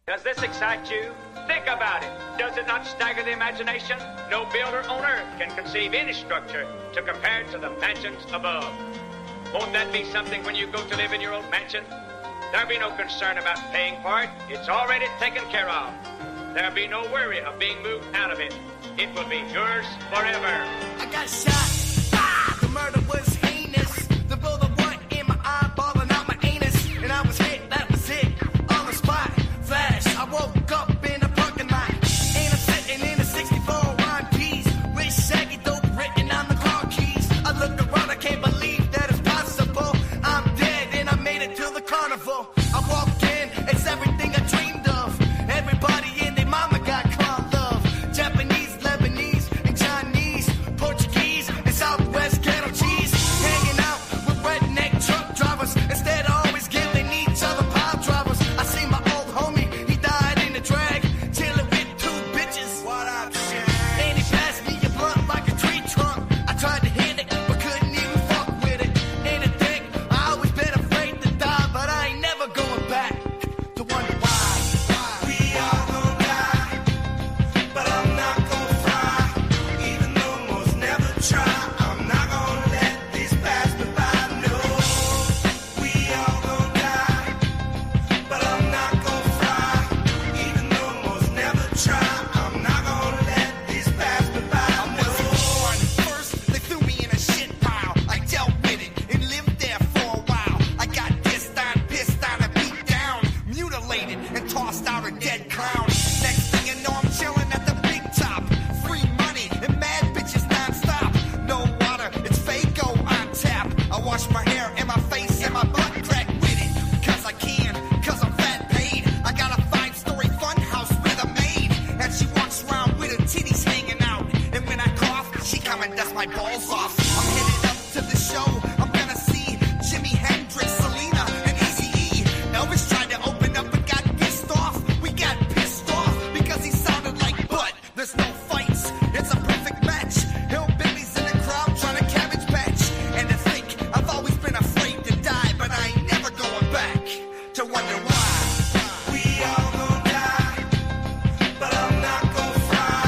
Does this excite you? Think about it. Does it not stagger the imagination? No builder on earth can conceive any structure to compare to the mansions above. Won't that be something when you go to live in your own mansion? There'll be no concern about paying for it. It's already taken care of. There'll be no worry of being moved out of it. It will be yours forever. I got shot. Ah, the murder was heinous. The bullet went in my eyeball and out my anus. And I was hit, that was it. On the spot, flash. I woke up in a parking lot. And I'm sitting in a 64 wine piece. With shaggy dope written on the car keys. I look around, I can't believe that it's possible. I'm dead and I made it to the carnival. I walked in, it's everything I dreamed of. Everybody in their mama got called love. Japanese, Lebanese, and Chinese, Portuguese, and Southwest ghetto cheese. Hanging out with redneck truck drivers. Instead of always giving each other pile drivers. I see my old homie, he died in the drag. Chilling with two bitches. What up, shit? And he passed me a blunt like a tree trunk. I tried to hit it, but couldn't even fuck with it. In a dick, I always been afraid to die, but I ain't never going back to wonder why. We all gon' die, but I'm not gon' fry. Even though most never try, I'm not gon' let this pass me by. No, we all gon' die, but I'm not gon' fry. Even though most never try, I'm not gon' let this pass me by. I wasn't born first, they threw me in a shit pile. I dealt with it and lived there for a while. I got pissed on and beat down, mutilated and tossed out a dead clown. Next thing you know, I'm chilling at the big top. Free money and mad bitches non-stop. No water, it's Fago on tap. I wash my hair and my face and my butt crack with it. Cause I can, cause I'm fat paid. I got a 5-story fun house with a maid. And she walks around with her titties hanging out. And when I cough, she come and dust my balls off. I'm headed up to the show. I'm gonna see Jimi Hendrix, Selena, and Eazy-E. Elvis tried to open up but got pissed off. We got pissed off because he sounded like Butt. There's no fights, it's a perfect match. Hillbillies in the crowd trying to cabbage patch. And to think, I've always been afraid to die, but I ain't never going back to wonder why. We all gon' die, but I'm not gon' fry.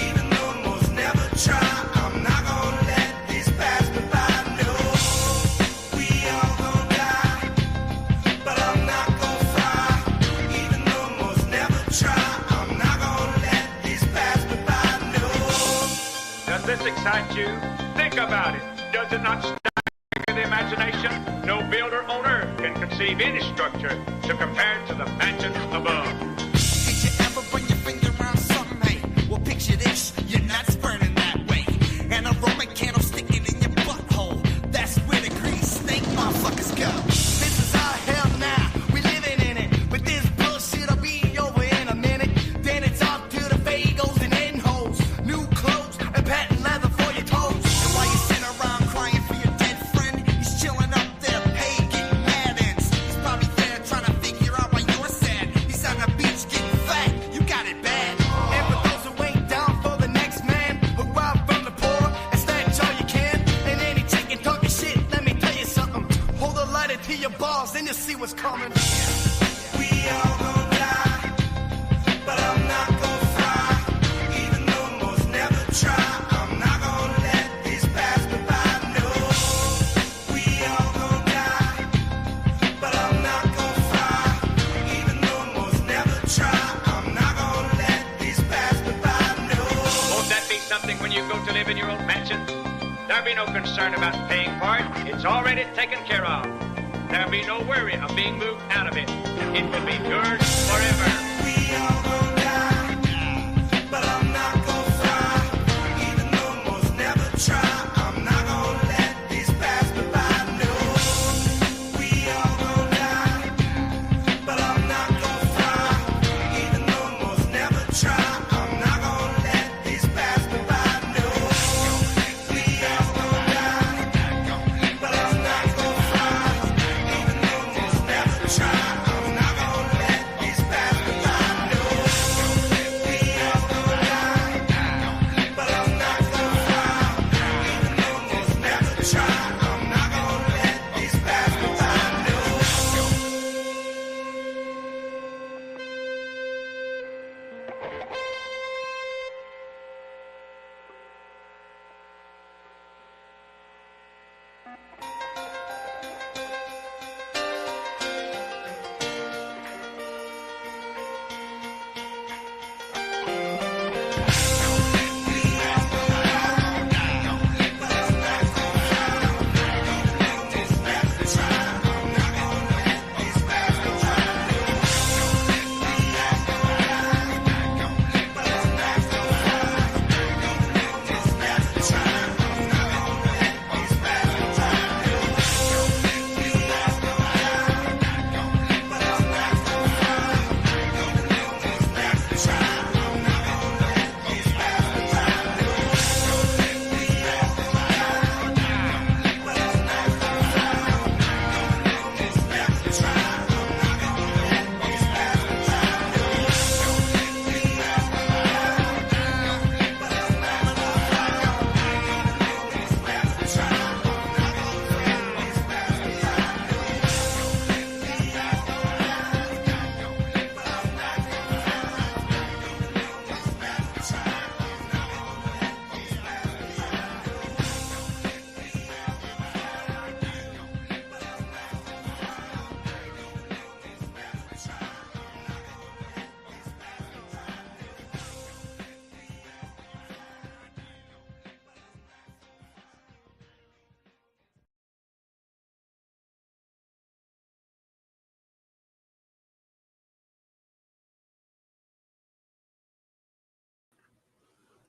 Even though most never try, I'm not gon' let this pass me by. No, we all gon' die, but I'm not gon' fry. Even though most never try, I'm not gon' let this pass me by. No. Does this excite you? Think about it. Does it not stagger the imagination? No builder on earth can conceive any structure to compare to the mansions above. Did you ever bring your finger around something? Hey, well, picture this. Your nuts burning that way. And a Roman candle sticking in your butthole. That's where the green snake motherfuckers go. This is our hell now. We living in it. But this bullshit will be over in a minute. Then it's off to the Fagos and N-holes. New clothes and patent leather for your toes. And while you sit around crying for your dead friend, he's chilling up there, paid, getting mad ends. He's probably there trying to figure out why you're sad. He's on the beach getting fat. You got it bad. And for those who ain't down for the next man, who rob from the poor and snatch all you can, and any chicken talking shit, let me tell you something. Hold a lighter to your balls, then you'll see what's coming. We all gon' die, but I'm not gon' fry. Even though most never try, I'm not gon' let this pass me by. No, we all gon' die, but I'm not gon' fry. Even though most never try, I'm not gon' let this pass me by. No. Won't that be something when you go to live in your own mansion? There'll be no concern about paying for it. It's already taken care of. There'll be no worry of being moved out of it. It will be yours forever. We all gon' die, but I'm not gon' fry. Even though most never try, I'm not gon' let this pass me by. No, we all gon' die, but I'm not gon' fry. Even though most never try, I'm not gon' let this pass me by. No, we all gon' die, but I'm not gon' fry. Even though most never try, I'm not gon' let this pass me by. No.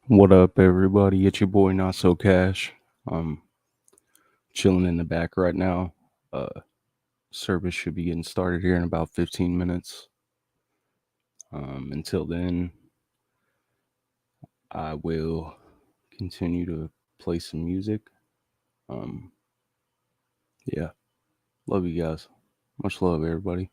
What up, everybody? It's your boy Not So Cash. I'm chilling in the back right now. Uh, Service should be getting started here in about 15 minutes. Until then, I will continue to play some music. Um, yeah, love you guys. Much love, everybody.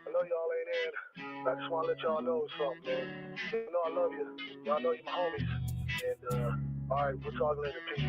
I know y'all ain't in, but I just want to let y'all know something, man. You know I love you. Y'all know you my homies. And, alright, we'll talk later. Peace.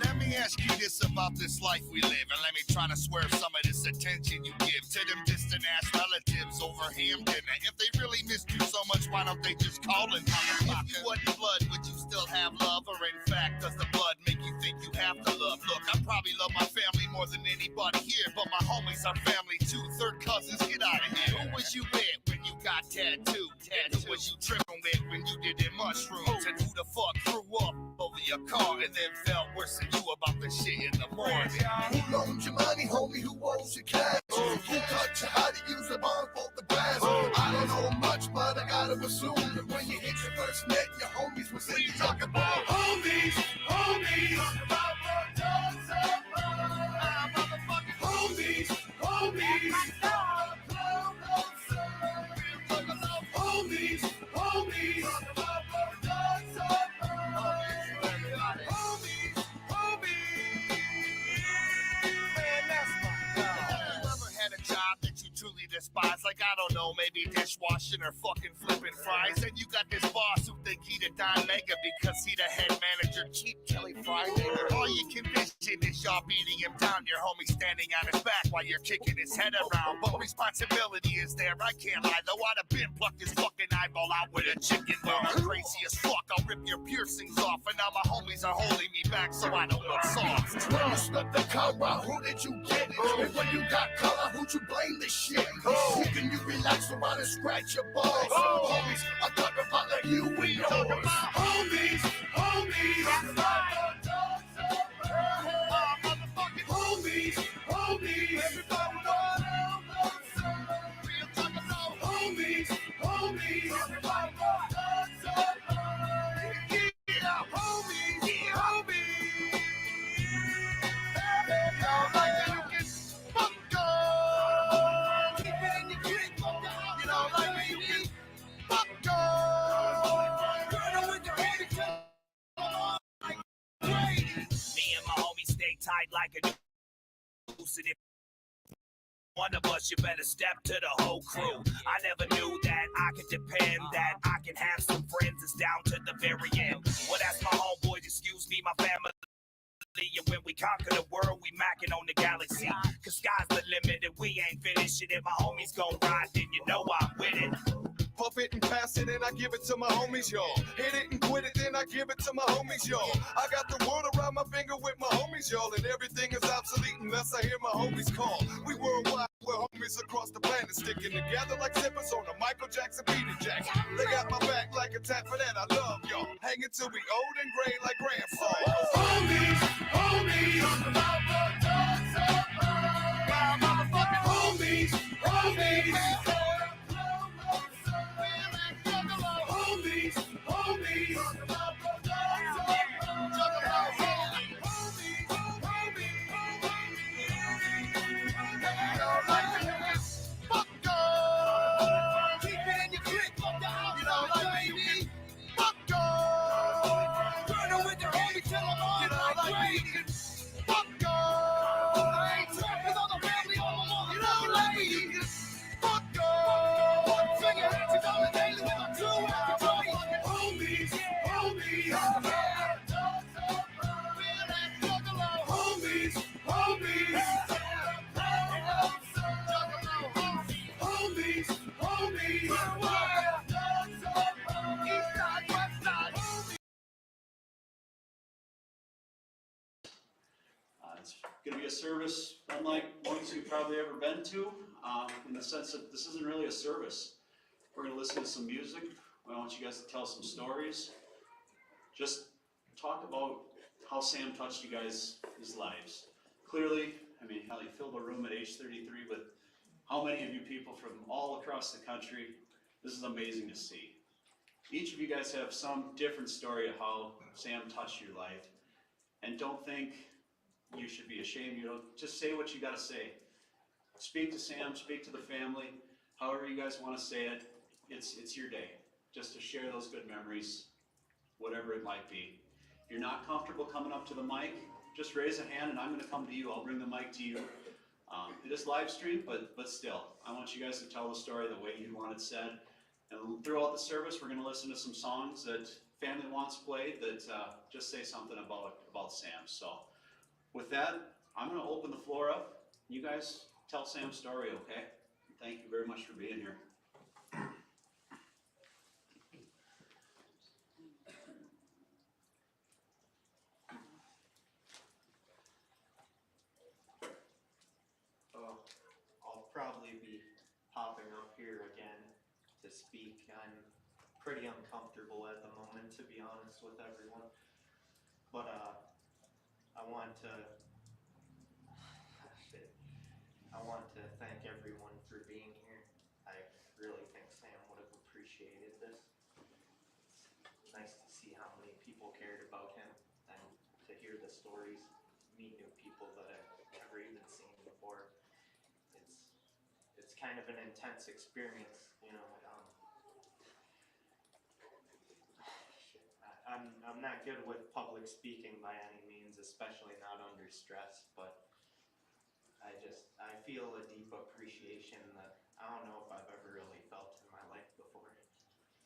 Let me ask you this about this life we live, and let me try to swerve some of this attention you give to them distant ass relatives over ham dinner. If they really missed you so much, why don't they just call and If you wasn't blood, would you still have love? Or in fact, does the blood make you think you have to love? Look, I probably love my family more than anybody here, but my homies are family too. Third cousins, get out of here. Who was you with when you got tattooed? Who was you tripping with when you did them mushrooms? And who the fuck threw up over your car and then felt worse than you about the shit in the morning? Who loaned you money, homie? Who owes you cash? Who taught you how to use the bond for the grass? I don't know much, but I gotta assume that when you hit your first net, your homies was in you talking about homies, homies. Homies, homies. Homies, homies. Truly despise, like I don't know, maybe dishwashing or fucking flipping fries. And you got this boss who think he the Don Mega because he the head manager, cheap Kelly Friday. All you can vision is y'all beating him down, your homie standing on his back while you're kicking his head around. But responsibility is there, I can't lie, though I'd have been plucked his fucking eyeball out with a chicken bone. I'm crazy as fuck, I'll rip your piercings off, and now my homies are holding me back so I don't look soft. When you snuck the car out, who did you get? And when you got color, who'd you blame this shit? Who can you relax around and scratch your balls? Homies, I talk about like you and yours. Homies, homies. Homies, homies. Everybody homies, homies. Everybody yeah, homies, yeah, homies. Y'all like that you can fuck on. Keep it in your grip. You know, like that you can fuck on. Girl, with the baby like crazy. Me and my homies stay tight like a noose, and if one of us, you better step to the whole crew. I never knew that I could depend, that I can have some friends that's down to the very end. Well, that's my homeboys, excuse me, my family. And when we conquer the world, we macking on the galaxy. Cause sky's the limit and we ain't finished. And if my homies gon' ride, then you know I'm with it. Puff it and pass it and I give it to my homies, y'all. Hit it and quit it, then I give it to my homies, y'all. I got the world around my finger with my homies, y'all. And everything is obsolete unless I hear my homies call. We worldwide, we're homies across the planet, sticking together like zippers on a Michael Jackson Peter Jackson. They got my back like a tap for that, I love y'all. Hanging till we old and gray like grandpa. Homies, homies. Homies, homies. Homies, homies. It's going to be a service unlike ones you've probably ever been to, in the sense that this isn't really a service. We're going to listen to some music. I want you guys to tell some stories. Just talk about how Sam touched you guys' lives. Clearly, I mean, hell, you filled a room at age 33 with how many of you people from all across the country. This is amazing to see. Each of you guys have some different story of how Sam touched your life. And don't think you should be ashamed. You know, just say what you got to say. Speak to Sam, speak to the family, however you guys want to say it. It's your day, just to share those good memories, whatever it might be. If you're not comfortable coming up to the mic, just raise a hand and I'm going to come to you. I'll bring the mic to you. It is live stream, but still, I want you guys to tell the story the way you want it said. And throughout the service, we're going to listen to some songs that family wants played that just say something about Sam. So with that, I'm going to open the floor up. You guys tell Sam's story, okay? Thank you very much for being here. I'll probably be popping up here again to speak. I'm pretty uncomfortable at the moment, to be honest with everyone. But I want to thank everyone for being here. I really think Sam would have appreciated this. It's nice to see how many people cared about him and to hear the stories, meet new people that I've never even seen before. It's kind of an intense experience, you know. I'm not good with public speaking by any means, especially not under stress, but I feel a deep appreciation that I don't know if I've ever really felt in my life before.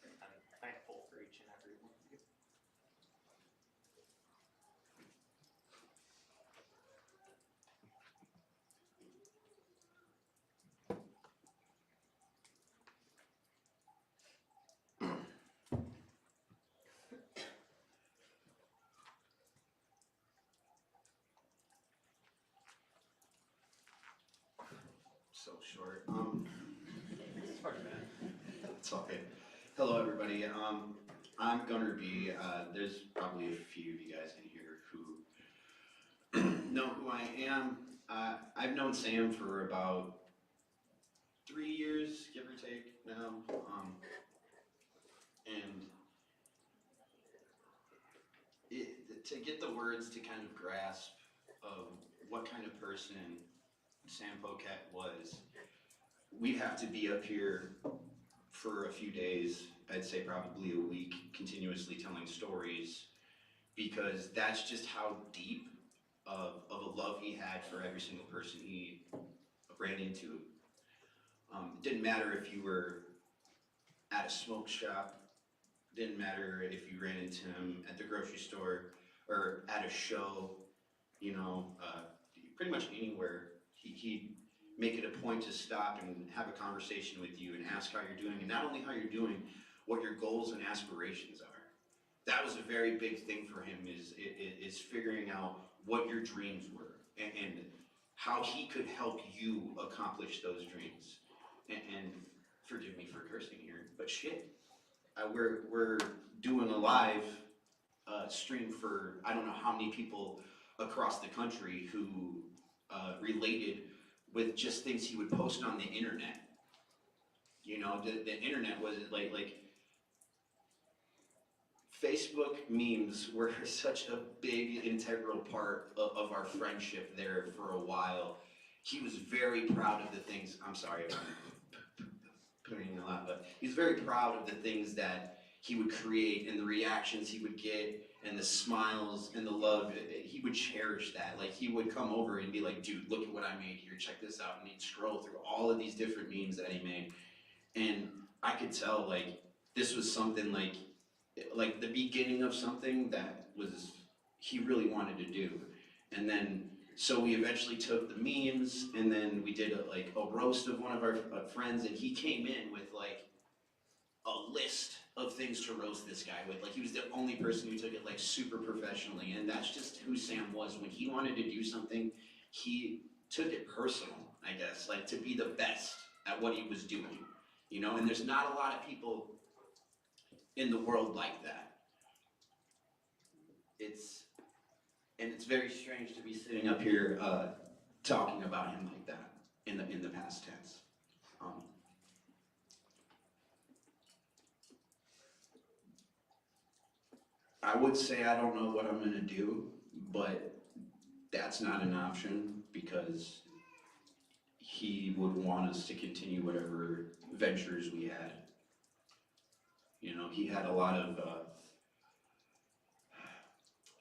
I'm thankful for each and every one of you. So short. Sorry, man. It's okay. Hello, everybody. I'm Gunner B. There's probably a few of you guys in here who know who I am. I've known Sam for about 3 years, give or take, now. And to get the words to kind of grasp of what kind of person Sam Pokey was, we'd have to be up here for a few days, I'd say probably a week, continuously telling stories, because that's just how deep of a love he had for every single person he ran into. It didn't matter if you were at a smoke shop, didn't matter if you ran into him at the grocery store or at a show, you know, pretty much anywhere. He'd make it a point to stop and have a conversation with you and ask how you're doing, and not only how you're doing, what your goals and aspirations are. That was a very big thing for him, is figuring out what your dreams were and how he could help you accomplish those dreams. And forgive me for cursing here, but shit, we're doing a live stream for I don't know how many people across the country who related with just things he would post on the internet. You know, the internet was like Facebook memes were such a big integral part of our friendship there for a while. He was very proud of the things, I'm sorry if I'm putting in a lot, but he's very proud of the things that he would create and the reactions he would get and the smiles and the love. He would cherish that. Like, he would come over and be like, dude, look at what I made here, check this out. And he'd scroll through all of these different memes that he made. And I could tell, like, this was something like the beginning of something that was, he really wanted to do. And then, so we eventually took the memes and then we did a roast of one of our friends, and he came in with like a list of things to roast this guy with. Like, he was the only person who took it like super professionally, and that's just who Sam was. When he wanted to do something, he took it personal, I guess, like to be the best at what he was doing, you know. And there's not a lot of people in the world like that. It's very strange to be sitting up here talking about him like that in the past tense. I would say I don't know what I'm gonna do, but that's not an option because he would want us to continue whatever ventures we had. You know, he had a lot of,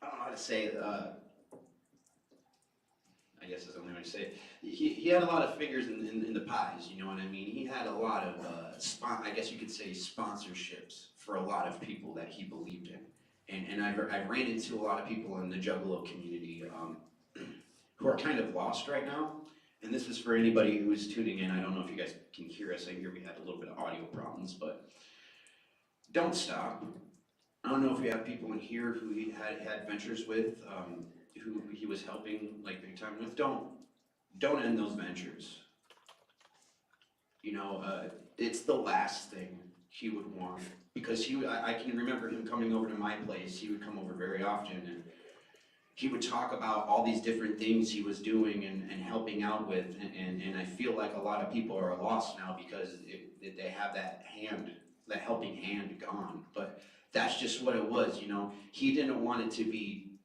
I don't know how to say it, I guess that's the only way to say it. He had a lot of fingers in the pies, you know what I mean? He had a lot of, I guess you could say sponsorships for a lot of people that he believed in. And I ran into a lot of people in the Juggalo community who are kind of lost right now. And this is for anybody who is tuning in. I don't know if you guys can hear us. I hear we had a little bit of audio problems, but don't stop. I don't know if we have people in here who he had ventures with, who he was helping like big time with. Don't end those ventures. You know, it's the last thing he would want, because I can remember him coming over to my place. He would come over very often, and he would talk about all these different things he was doing and helping out with, and I feel like a lot of people are lost now because they have that helping hand gone. But that's just what it was, you know. He didn't want it to be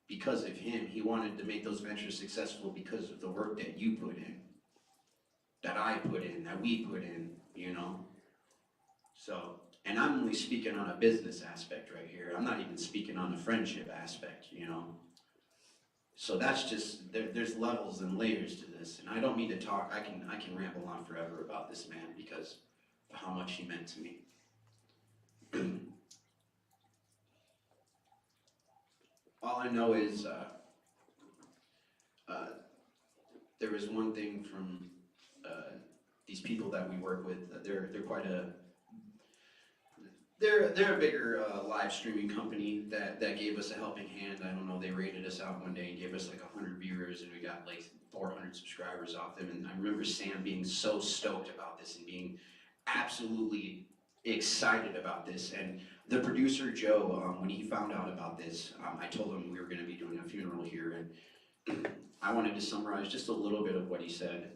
because of him. He wanted to make those ventures successful because of the work that you put in, that I put in, that we put in, you know. So, and I'm only speaking on a business aspect right here. I'm not even speaking on a friendship aspect, you know. So that's just, there's levels and layers to this, and I don't mean to talk. I can ramble on forever about this man because of how much he meant to me. All I know is there was one thing from these people that we work with. They're quite a they're a bigger live streaming company that gave us a helping hand. I don't know, they rated us out one day and gave us like 100 viewers, and we got like 400 subscribers off them. And I remember Sam being so stoked about this and being absolutely excited about this. And the producer Joe, when he found out about this, I told him we were going to be doing a funeral here, and I wanted to summarize just a little bit of what he said.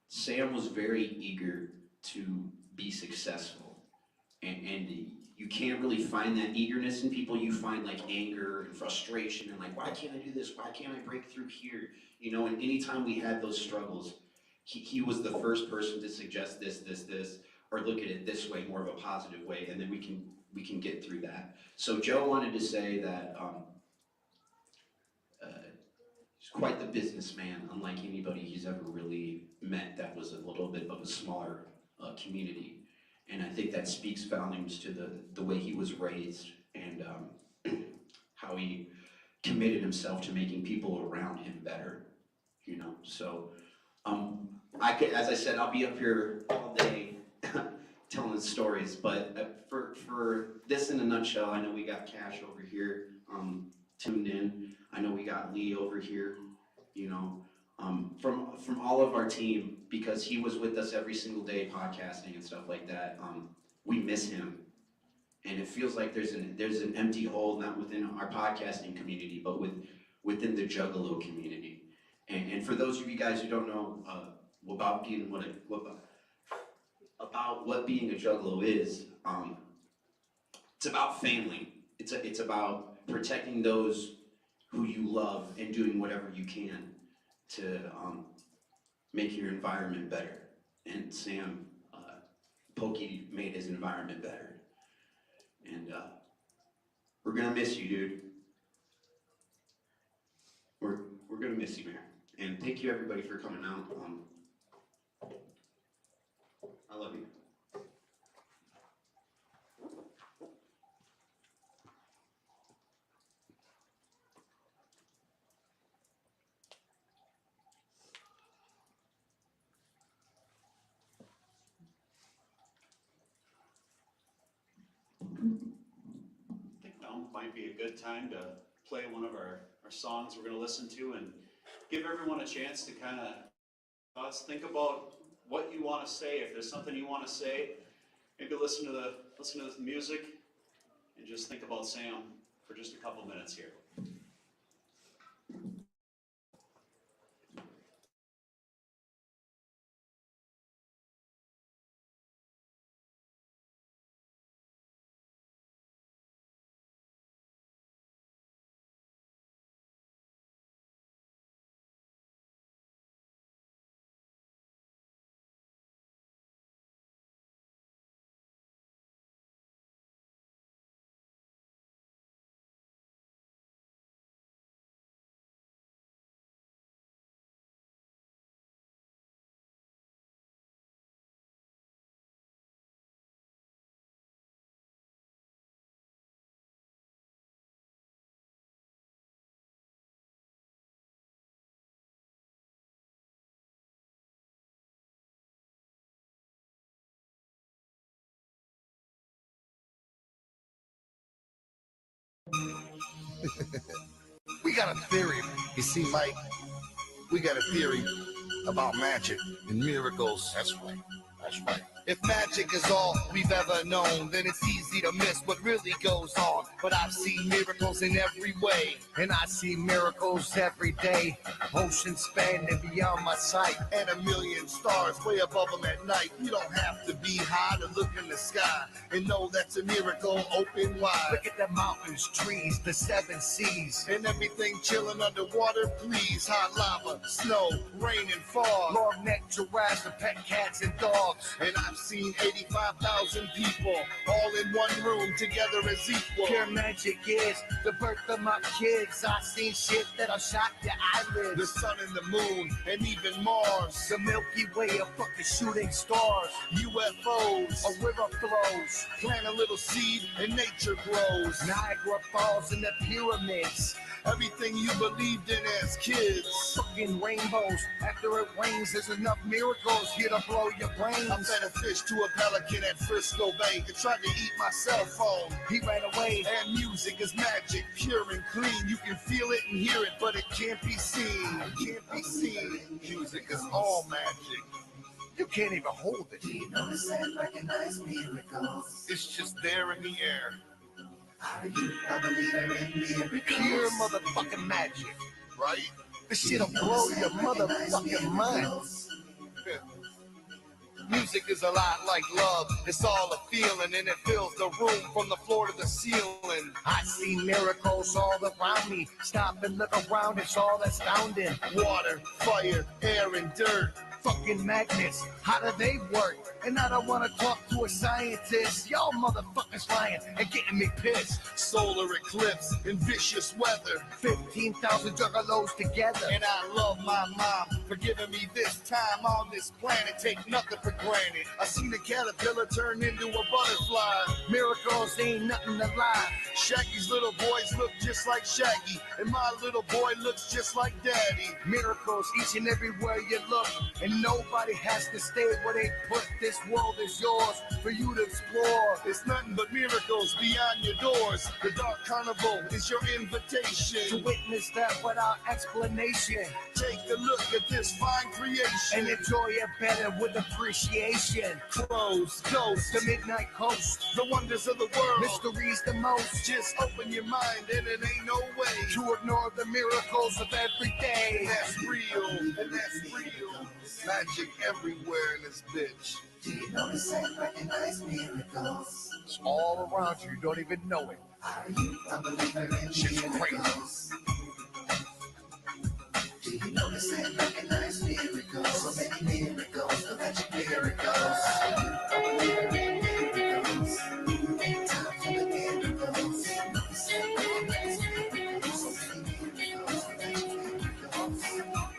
Sam was very eager to be successful. And you can't really find that eagerness in people. You find like anger and frustration and like, why can't I do this? Why can't I break through here? You know, and anytime we had those struggles, he was the first person to suggest this, or look at it this way, more of a positive way, and then we can get through that. So Joe wanted to say that he's quite the businessman, unlike anybody he's ever really met that was a little bit of a smaller community. And I think that speaks volumes to the way he was raised and how he committed himself to making people around him better, you know. So as I said, I'll be up here all day telling stories, but for this in a nutshell, I know we got Cash over here tuned in. I know we got Lee over here, you know. From all of our team, because he was with us every single day podcasting and stuff like that, we miss him, and it feels like there's an empty hole, not within our podcasting community, but within the Juggalo community. And for those of you guys who don't know about what being a Juggalo is, it's about family. It's about protecting those who you love and doing whatever you can to make your environment better. And Sam, Pokey made his environment better. And we're gonna miss you, dude. We're gonna miss you, man. And thank you everybody for coming out. I love you. might be a good time to play one of our songs we're going to listen to and give everyone a chance to kind of think about what you want to say. If there's something you want to say, maybe listen to the music and just think about Sam for just a couple minutes here. We got a theory. You see, Mike, we got a theory about magic and miracles. That's right. That's right. If magic is all we've ever known, then it's easy to miss what really goes on. But I've seen miracles in every way, and I see miracles every day. Oceans spanning beyond my sight, and a million stars way above them at night. You don't have to be high to look in the sky and know that's a miracle open wide. Look at the mountains, trees, the seven seas, and everything chilling underwater, please. Hot lava, snow, rain and fog, long necked giraffes and pet cats and dogs. And I've seen 85,000 people all in one room together as equal. Pure magic is the birth of my kids. I've seen shit that'll shock your eyelids. The sun and the moon and even Mars, the Milky Way of fucking shooting stars, UFOs, a river flows, plant a little seed and nature grows. Niagara Falls and the pyramids, everything you believed in as kids. Fucking rainbows, after it rains, there's enough miracles here to blow your brains. I fed a fish to a pelican at Frisco Bay. It tried to eat my cell phone, he ran away. And music is magic, pure and clean. You can feel it and hear it, but it can't be seen. It can't be seen. Music is all magic. You can't even hold it. Do you notice and recognize miracles? It's just there in the air. Are you a believer in miracles? Pure motherfucking magic, right? This shit'll blow your motherfucking mind. Music is a lot like love. It's all a feeling, and it fills the room from the floor to the ceiling. I see miracles all around me. Stop and look around, it's all astounding. Water, fire, air, and dirt. Fucking magnets, how do they work? And I don't want to talk to a scientist. Y'all motherfuckers lying and getting me pissed. Solar eclipse and vicious weather, 15,000 juggalos together. And I love my mom for giving me this time on this planet. Take nothing for granted. I seen a caterpillar turn into a butterfly. Miracles ain't nothing to lie. Shaggy's little boys look just like Shaggy, and my little boy looks just like Daddy. Miracles each and everywhere you look, and nobody has to stay where they put. This world is yours for you to explore. It's nothing but miracles beyond your doors. The Dark Carnival is your invitation to witness that without explanation. Take a look at this fine creation and enjoy it better with appreciation. Crows, ghosts, the midnight coast, the wonders of the world, mysteries the most. Just open your mind and it ain't no way to ignore the miracles of every day. And that's real, and that's real. Magic everywhere in this bitch. Do you notice and recognize miracles? It's all around you, you don't even know it. Are you a believer in shit's crazy? Do you notice and recognize miracles? So many miracles, the magic miracles. Are you a believer in miracles? Make time for the miracles. Notice and recognize miracles. So many miracles, the magic miracles.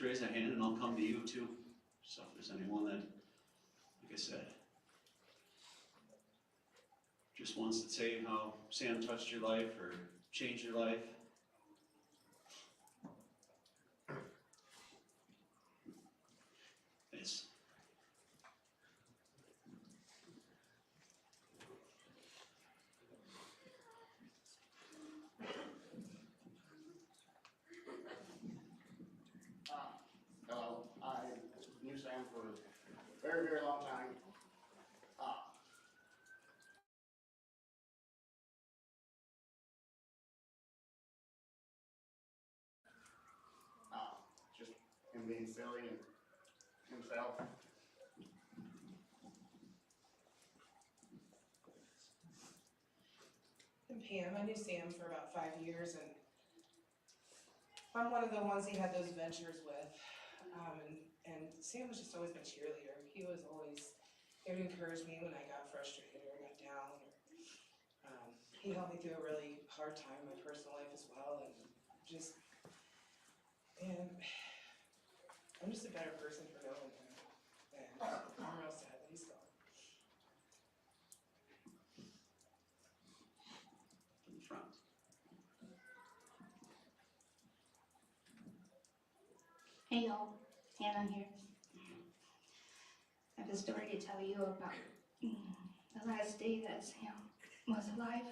just raise a hand and I'll come to you too. So if there's anyone that, like I said, just wants to say how Sam touched your life or changed your life. It's Hello, I knew Sam for a very, very long time. Just him being silly and himself. I'm Pam. I knew Sam for about 5 years, and I'm one of the ones he had those ventures with. And Sam was just always my cheerleader. He was always there to encourage me when I got frustrated or got down. He helped me through a really hard time in my personal life as well. And just, man, I'm just a better person for knowing him. And I'm real sad that he's gone. in the front. Hey y'all, Hannah here. I have a story to tell you about the last day that Sam was alive.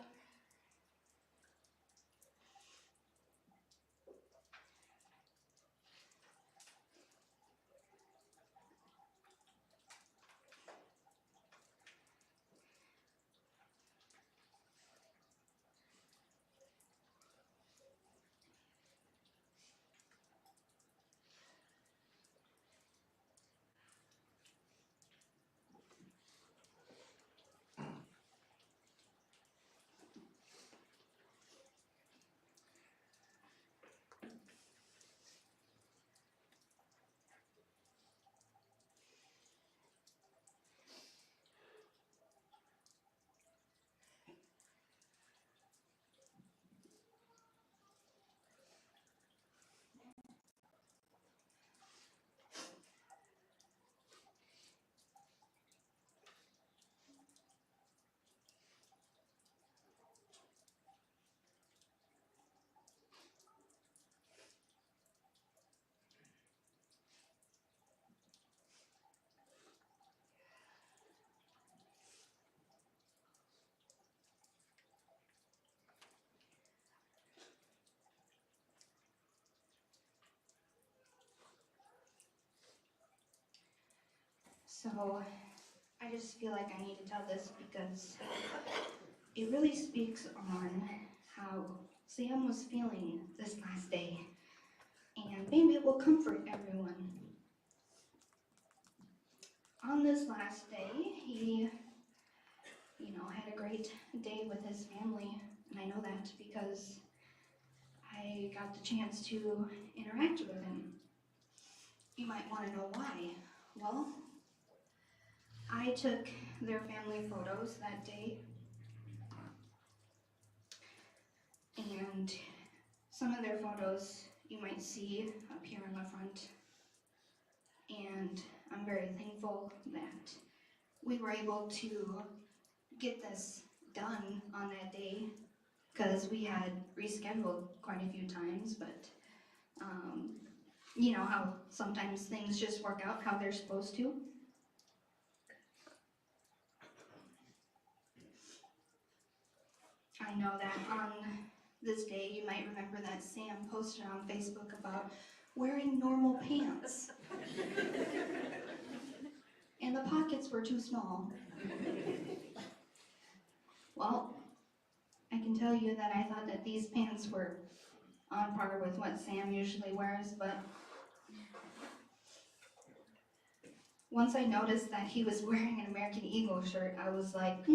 So I just feel like I need to tell this because it really speaks on how Sam was feeling this last day, and maybe it will comfort everyone. On this last day, he, had a great day with his family, and I know that because I got the chance to interact with him. You might want to know why. Well, I took their family photos that day, and some of their photos you might see up here in the front, and I'm very thankful that we were able to get this done on that day because we had rescheduled quite a few times, but you know how sometimes things just work out how they're supposed to. I know that on this day you might remember that Sam posted on Facebook about wearing normal pants. And the pockets were too small. Well, I can tell you that I thought that these pants were on par with what Sam usually wears, but once I noticed that he was wearing an American Eagle shirt, I was like,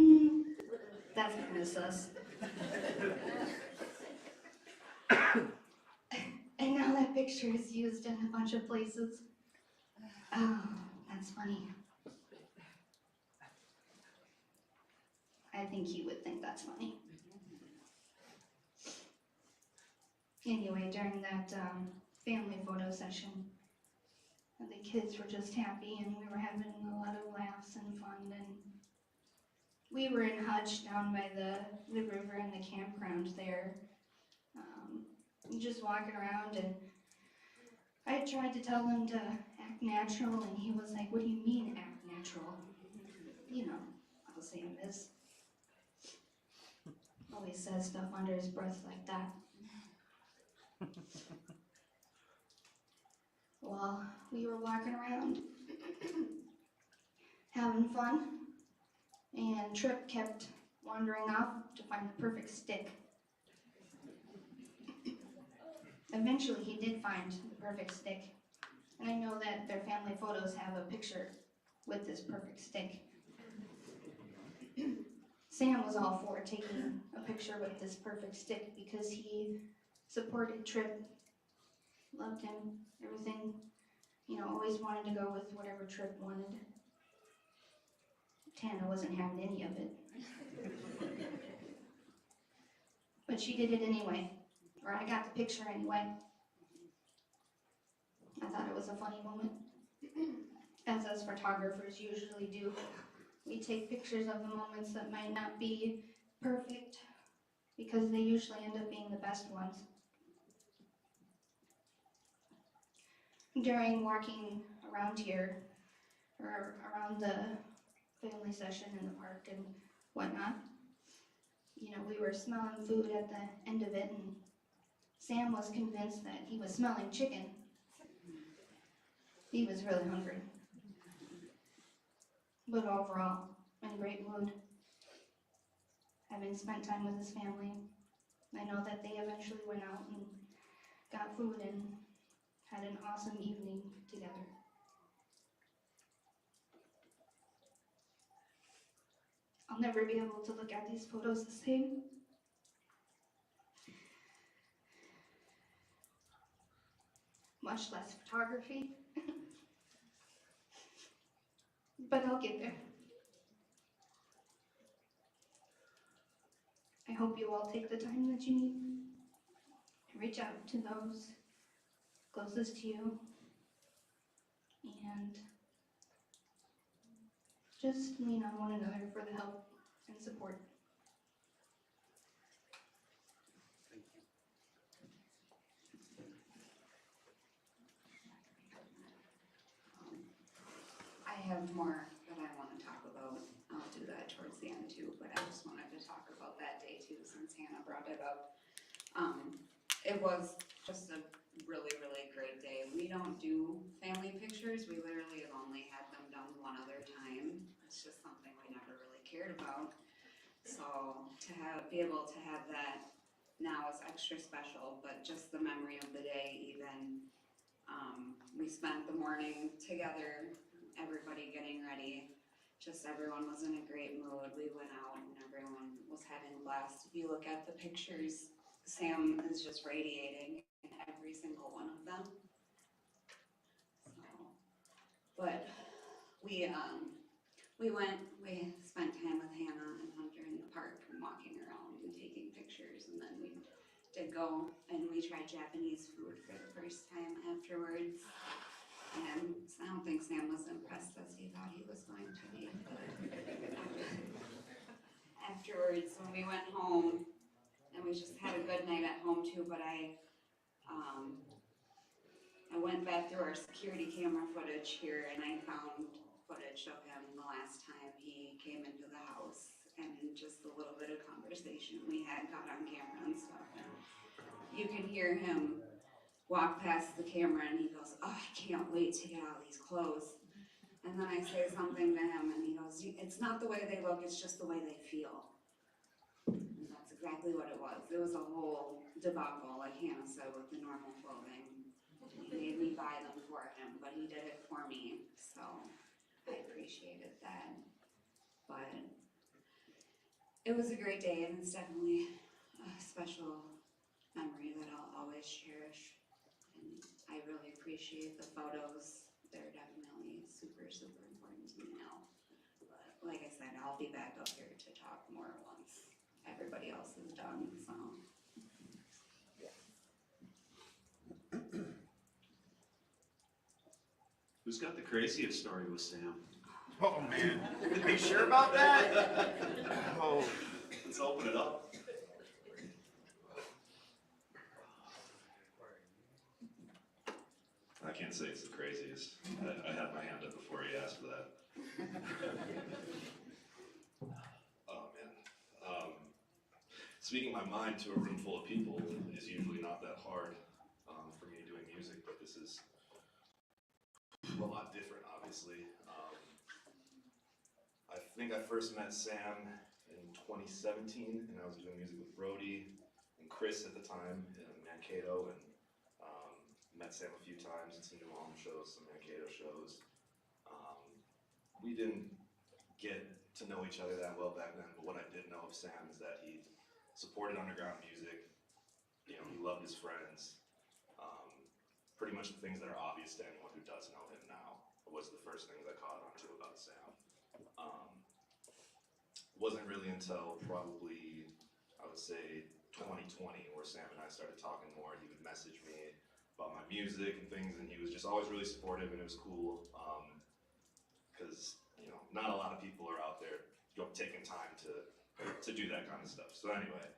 that's kind of sus. And now that picture is used in a bunch of places. Oh, that's funny. I think he would think that's funny. Anyway, during that family photo session, And the kids were just happy, and we were having a lot of laughs and fun. And we were in Hutch down by the river and the campground there, just walking around, and I tried to tell him to act natural, and he was like, "What do you mean act natural?" You know, I'll say him is. Always says stuff under his breath like that. Well, we were walking around having fun, and Trip kept wandering off to find the perfect stick. Eventually he did find the perfect stick, and I know that their family photos have a picture with this perfect stick. Sam was all for taking a picture with this perfect stick because he supported Trip, loved him, everything, you know, always wanted to go with whatever Trip wanted. Tana wasn't having any of it. But she did it anyway, or I got the picture anyway. I thought it was a funny moment, as us photographers usually do. We take pictures of the moments that might not be perfect, because they usually end up being the best ones. During walking around here, or around the family session in the park and whatnot, you know, we were smelling food at the end of it, and Sam was convinced that he was smelling chicken. He was really hungry. But overall, in great mood. Having spent time with his family, I know that they eventually went out and got food and had an awesome evening together. I'll never be able to look at these photos the same. Much less photography. But I'll get there. I hope you all take the time that you need to reach out to those closest to you and just lean on one another for the help and support. I have more that I want to talk about. I'll do that towards the end too, but I just wanted to talk about that day too, since Hannah brought it up. It was just a really, really great day. We don't do family pictures. We literally have only had them done one other time. It's just something we never really cared about. So to be able to have that now is extra special, but just the memory of the day even. We spent the morning together, everybody getting ready. Just everyone was in a great mood. We went out and everyone was having a blast. If you look at the pictures, Sam is just radiating in every single one of them. So, but we spent time with Hannah and Hunter in the park and walking around and taking pictures, and then we did go and we tried Japanese food for the first time afterwards. And I don't think Sam was impressed as he thought he was going to be. Afterwards, when we went home, and we just had a good night at home too, but I went back through our security camera footage here, and I found footage of him the last time he came into the house, and just a little bit of conversation we had got on camera and stuff. And you can hear him walk past the camera and he goes, "Oh, I can't wait to get out of these clothes." And then I say something to him and he goes, "It's not the way they look, it's just the way they feel." And that's exactly what it was. It was a whole debacle, like Hannah said, with the normal clothing. He made me buy them for him, but he did it for me, so I appreciated that. But it was a great day, and it's definitely a special memory that I'll always cherish. And I really appreciate the photos. They're definitely super, super important to me now. But like I said, I'll be back up here to talk more once everybody else is done, so. Who's got the craziest story with Sam? Oh man, are you sure about that? Oh, let's open it up. I can't say it's the craziest. I had my hand up before he asked for that. Oh man. Speaking my mind to a room full of people is usually not that hard for me doing music, but this is a lot different, obviously. I think I first met Sam in 2017, and I was doing music with Brody and Chris at the time in Mankato, and met Sam a few times at some New Ulm shows, some Mankato shows. We didn't get to know each other that well back then, but what I did know of Sam is that he supported underground music. You know, he loved his friends. Pretty much the things that are obvious to anyone who does know him now was the first things I caught on to about Sam. Wasn't really until probably, I would say, 2020 where Sam and I started talking more. He would message me about my music and things, and he was just always really supportive, and it was cool. Because you know, not a lot of people are out there taking time to do that kind of stuff. So anyway,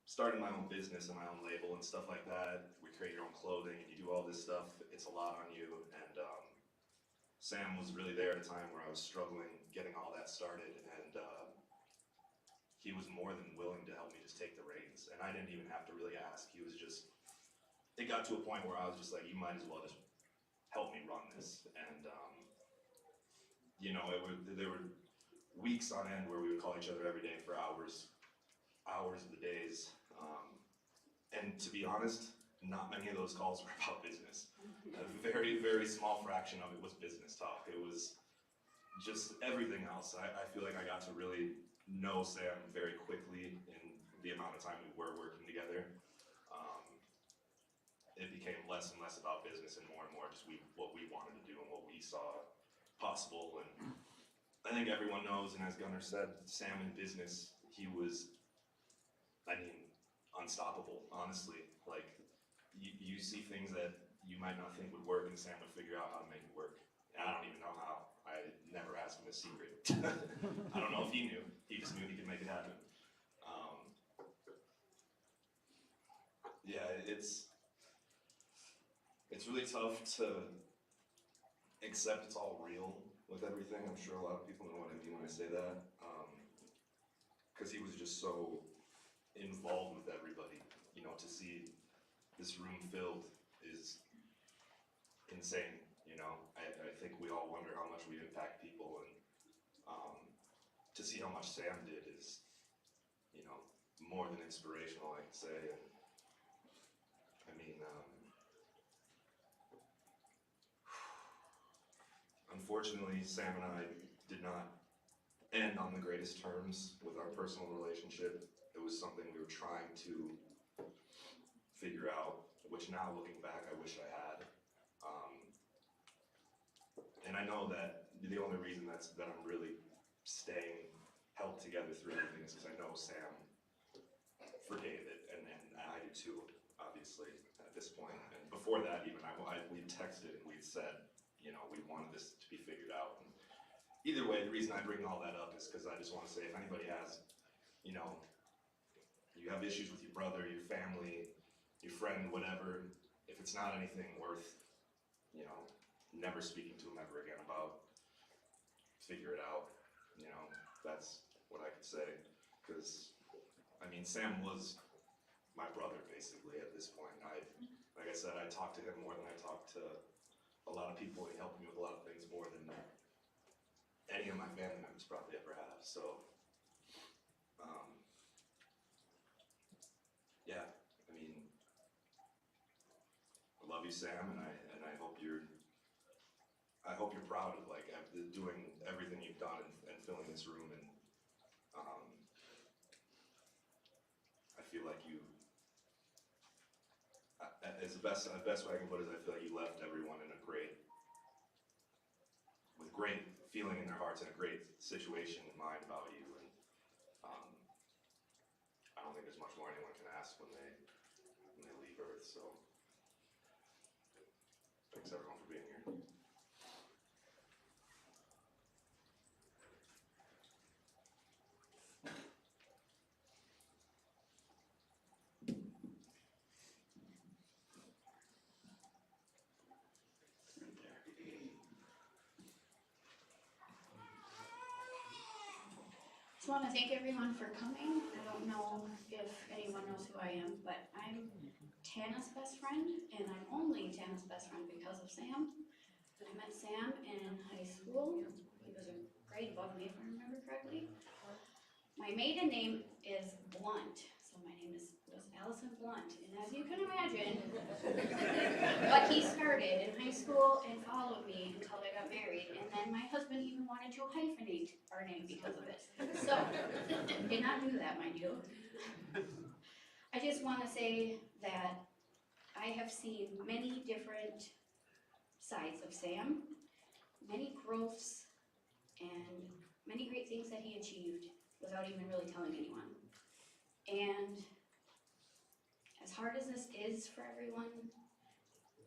starting my own business and my own label and stuff like that. We create your own clothing and you do all this stuff. It's a lot on you. And Sam was really there at a time where I was struggling getting all that started, and he was more than willing to help me just take the reins. And I didn't even have to really ask. He was just, it got to a point where I was just like, you might as well just help me run this. And you know, there were weeks on end where we would call each other every day for hours of the days. And to be honest, not many of those calls were about business. A very, very small fraction of it was business talk. It was just everything else. I feel like I got to really know Sam very quickly in the amount of time we were working together. It became less and less about business and more just what we wanted to do and what we saw possible. And I think everyone knows, and as Gunnar said, Sam in business, he was, I mean, unstoppable, honestly. Like, you see things that you might not think would work, and Sam would figure out how to make it work. And I don't even know how. I never asked him a secret. I don't know if he knew. He just knew he could make it happen. Yeah, it's really tough to accept it's all real with everything. I'm sure a lot of people know what I mean when I say that. Because he was just so involved with everybody. You know, to see this room filled is insane. You know, I think we all wonder how much we impact people, and to see how much Sam did is, you know, more than inspirational, I could say. And I mean, unfortunately, Sam and I did not end on the greatest terms with our personal relationship. It was something we were trying to figure out, which now looking back, I wish I had. And I know that the only reason that I'm really staying held together through everything is because I know Sam forgave it, and I do too, obviously, at this point. And before that, even we texted and we'd said, you know, we wanted this to be figured out. And either way, the reason I bring all that up is because I just want to say, if anybody has, you know, you have issues with your brother, your family, your friend, whatever, if it's not anything worth, you know, never speaking to him ever again about, figure it out. You know, that's what I could say. Because, I mean, Sam was my brother, basically, at this point. Like I said, I talked to him more than I talked to a lot of people. He helped me with a lot of things more than any of my family members probably ever have. So, yeah, I mean, I love you, Sam, and I hope you're proud of like doing everything you've done and filling this room. And I feel like you, as the best way I can put it is, I feel like you left everyone with great feeling in their hearts and a great situation in mind about you. And I don't think there's much more anyone can ask when they leave Earth. So thanks everyone for being here. Just want to thank everyone for coming. I don't know if anyone knows who I am, but I'm Tana's best friend, and I'm only Tana's best friend because of Sam. I met Sam in high school. He was a grade above me, if I remember correctly. My maiden name is Blunt, so my name was Allison Blunt, and as you can imagine, but he started in high school and followed me until I got married, and then my husband even wanted to hyphenate our name because of it. So, did not do that, mind you. I just want to say that I have seen many different sides of Sam, many growths, and many great things that he achieved without even really telling anyone. And as hard as this is for everyone,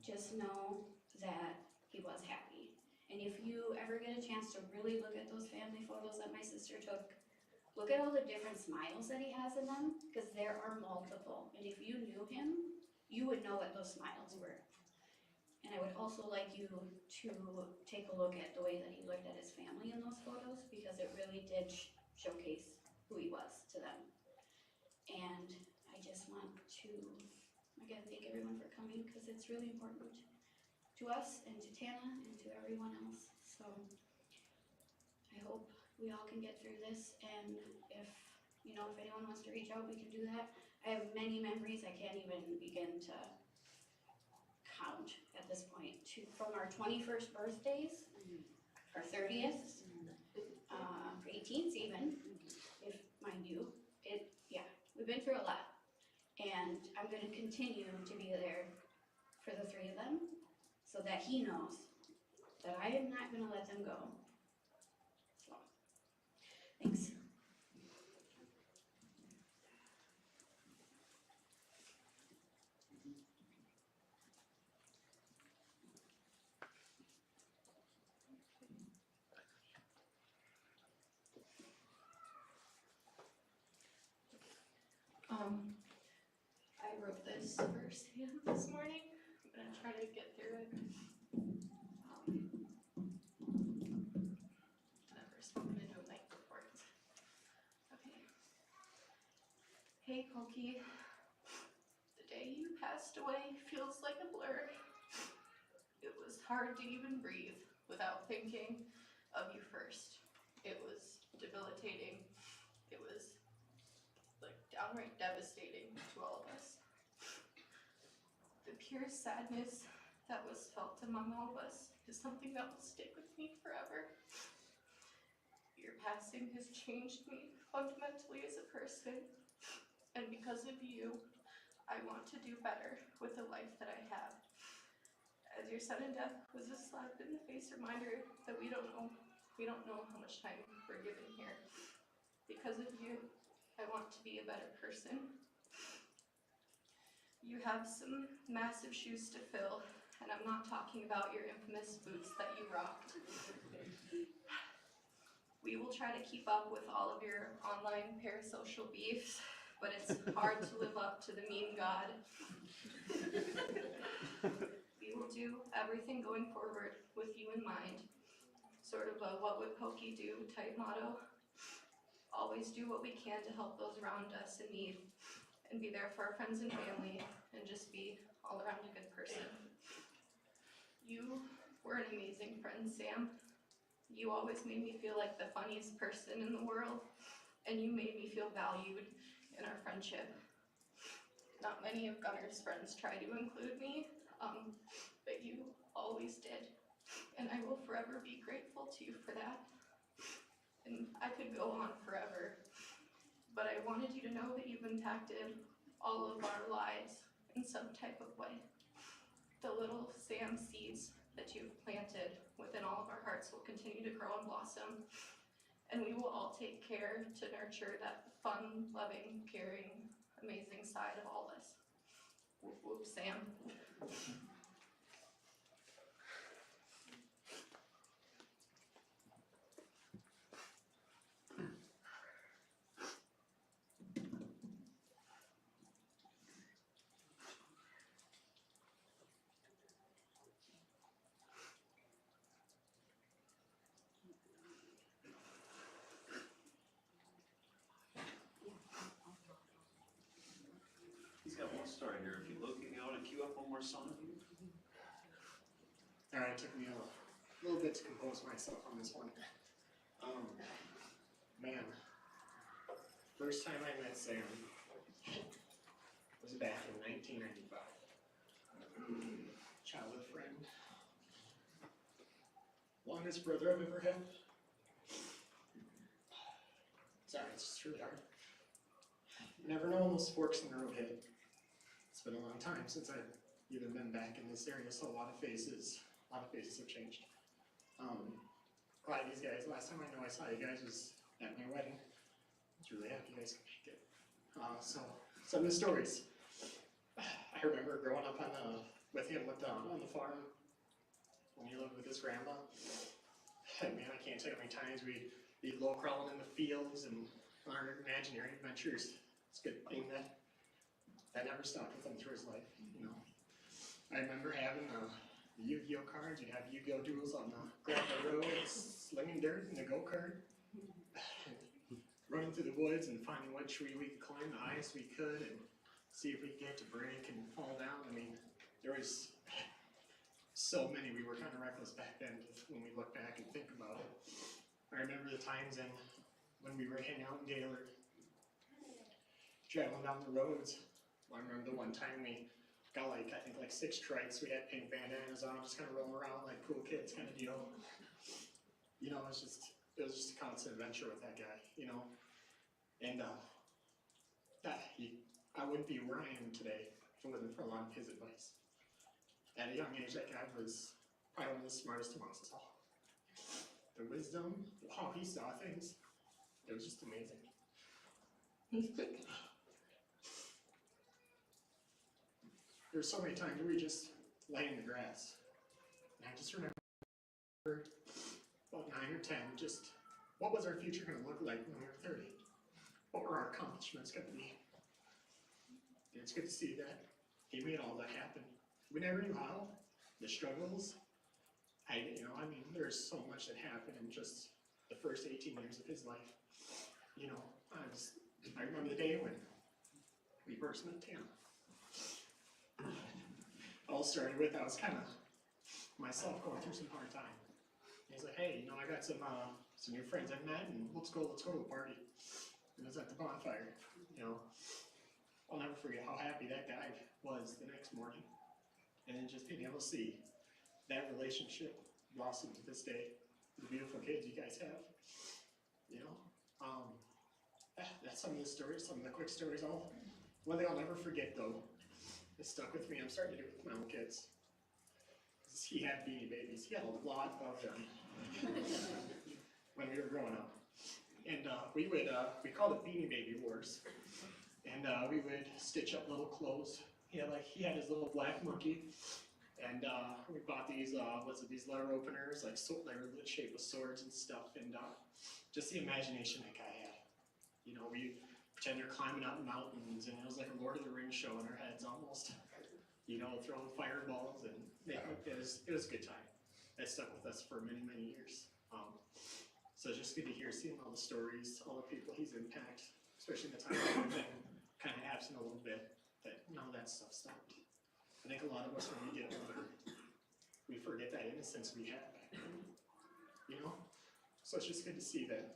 just know that he was happy. And if you ever get a chance to really look at those family photos that my sister took, look at all the different smiles that he has in them, because there are multiple. And if you knew him, you would know what those smiles were. And I would also like you to take a look at the way that he looked at his family in those photos, because it really did showcase who he was to them. And I just want to, again, thank everyone for coming, because it's really important to us and to Tana and to everyone else. So I hope we all can get through this, and if anyone wants to reach out, we can do that. I have many memories I can't even begin to count at this point. From our 21st birthdays, our 30th, 18th even, if mind you, we've been through a lot. And I'm going to continue to be there for the three of them so that he knows that I am not going to let them go. So, thanks. I wrote this first this morning. I'm going to try to get through it. First, I'm going to do a night report. Okay. Hey, Pokey. The day you passed away feels like a blur. It was hard to even breathe without thinking of you first. It was debilitating. It was downright devastating to all of us. The pure sadness that was felt among all of us is something that will stick with me forever. Your passing has changed me fundamentally as a person, and because of you, I want to do better with the life that I have. As your sudden death was a slap in the face reminder that we don't know how much time we're given here. Because of you, I want to be a better person. You have some massive shoes to fill, and I'm not talking about your infamous boots that you rocked. We will try to keep up with all of your online parasocial beefs, but it's hard to live up to the meme god. We will do everything going forward with you in mind. Sort of a what would Pokey do type motto. Always do what we can to help those around us in need, and be there for our friends and family, and just be all around a good person. You were an amazing friend, Sam. You always made me feel like the funniest person in the world, and you made me feel valued in our friendship. Not many of Gunner's friends try to include me, but you always did, and I will forever be grateful to you for that. And I could go on forever, but I wanted you to know that you've impacted all of our lives in some type of way. The little Sam seeds that you've planted within all of our hearts will continue to grow and blossom, and we will all take care to nurture that fun, loving, caring, amazing side of all of us. Whoop whoop, Sam. start here. If you look, you want to cue up one more song? All right, it took me a little bit to compose myself on this one. Man, first time I met Sam was back in 1995. Childhood friend. Longest brother I've ever had. Sorry, it's just really hard. Never know when those forks in the road hit. It's been a long time since I've even been back in this area, so a lot of faces have changed. Glad these guys, last time I know I saw you guys was at my wedding. I was really happy you guys could make it. So, some of the stories. I remember growing up with him on the farm when he lived with his grandma. And man, I can't tell you how many times we'd be low crawling in the fields and our imaginary adventures. It's a good thing that never stopped with him through his life, you know. I remember having the Yu-Gi-Oh cards. You'd have Yu-Gi-Oh duels on the gravel roads, slinging dirt in the go-kart, running through the woods and finding what tree we could climb the highest we could and see if we could get to break and fall down. I mean, there was so many. We were kind of reckless back then when we look back and think about it. I remember the times when we were hanging out in Gaylord, traveling down the roads. I remember the one time we got I think 6 trikes. We had pink bandanas on, just kind of rolling around like cool kids kind of deal. You know, it was just a constant adventure with that guy, you know. And I wouldn't be where I am today if it wasn't for a lot of his advice. At a young age, that guy was probably one of the smartest amongst us all. The wisdom, how he saw things, it was just amazing. There's so many times where we just lay in the grass. And I just remember about 9 or 10, just what was our future going to look like when we were 30? What were our accomplishments going to be? And it's good to see that he made all that happen. We never knew how, the struggles. There's so much that happened in just the first 18 years of his life. You know, I remember the day when we first met Tam. All started with, I was kind of myself going through some hard time. He's like, hey, you know, I got some new friends I've met, and let's go to the party. And it was at the bonfire, you know. I'll never forget how happy that guy was the next morning. And then just being able to see that relationship blossom to this day, the beautiful kids you guys have, you know. That's some of the stories, some of the quick stories. One thing I'll never forget though, it stuck with me. I'm starting to do it with my own kids. He had Beanie Babies. He had a lot of them when we were growing up. And we called it Beanie Baby Wars. And we would stitch up little clothes. He had his little black monkey. And we bought these letter openers, they were shaped with swords and stuff. And just the imagination that guy had. You know, we pretend they're climbing up mountains, and it was like a Lord of the Rings show in our heads almost. You know, throwing fireballs, and it was a good time. That stuck with us for many, many years. So it's just good to hear, seeing all the stories, all the people he's impacted, especially in the time that we've been kind of absent a little bit, that none of that stuff stopped. I think a lot of us, when we get older, we forget that innocence we had back then. You know? So it's just good to see that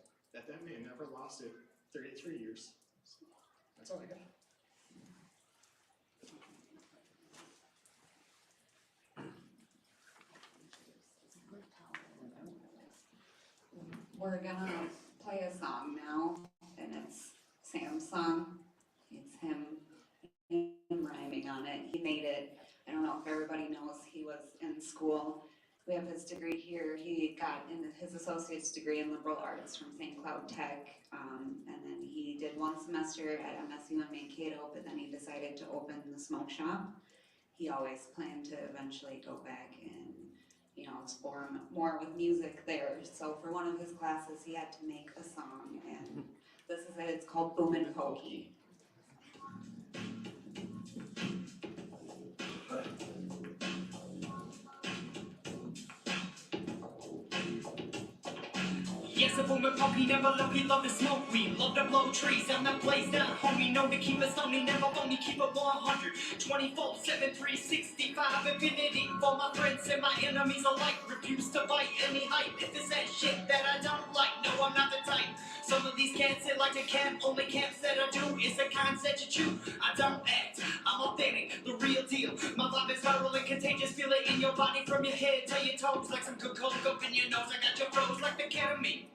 man never lost it 33 years. So that's all I got. We're gonna play a song now, and it's Sam's song. It's him rhyming on it. He made it. I don't know if everybody knows, he was in school. We have his degree here. He got his associate's degree in liberal arts from St. Cloud Tech, and then he did one semester at MSU in Mankato, but then he decided to open the smoke shop. He always planned to eventually go back and, you know, explore more with music there. So for one of his classes, he had to make a song, and this is it. It's called Boomin' Pokey. Yes, a booming pokey, never lucky, love to smoke weed, love to blow trees. I'm the blaze that homie, known to keep us lonely, never phony, keep it 100. 24/7, 365, infinity for my friends and my enemies alike. Refuse to bite any hype. If it's that shit that I don't like, no, I'm not the type. Some of these cats say like a camp, only camps that I do is the kinds that you chew. I don't act, I'm authentic, the real deal. My vibe is viral and contagious, feel it in your body from your head to your toes. Like some good coke up in your nose, I got your froze like the ketamine.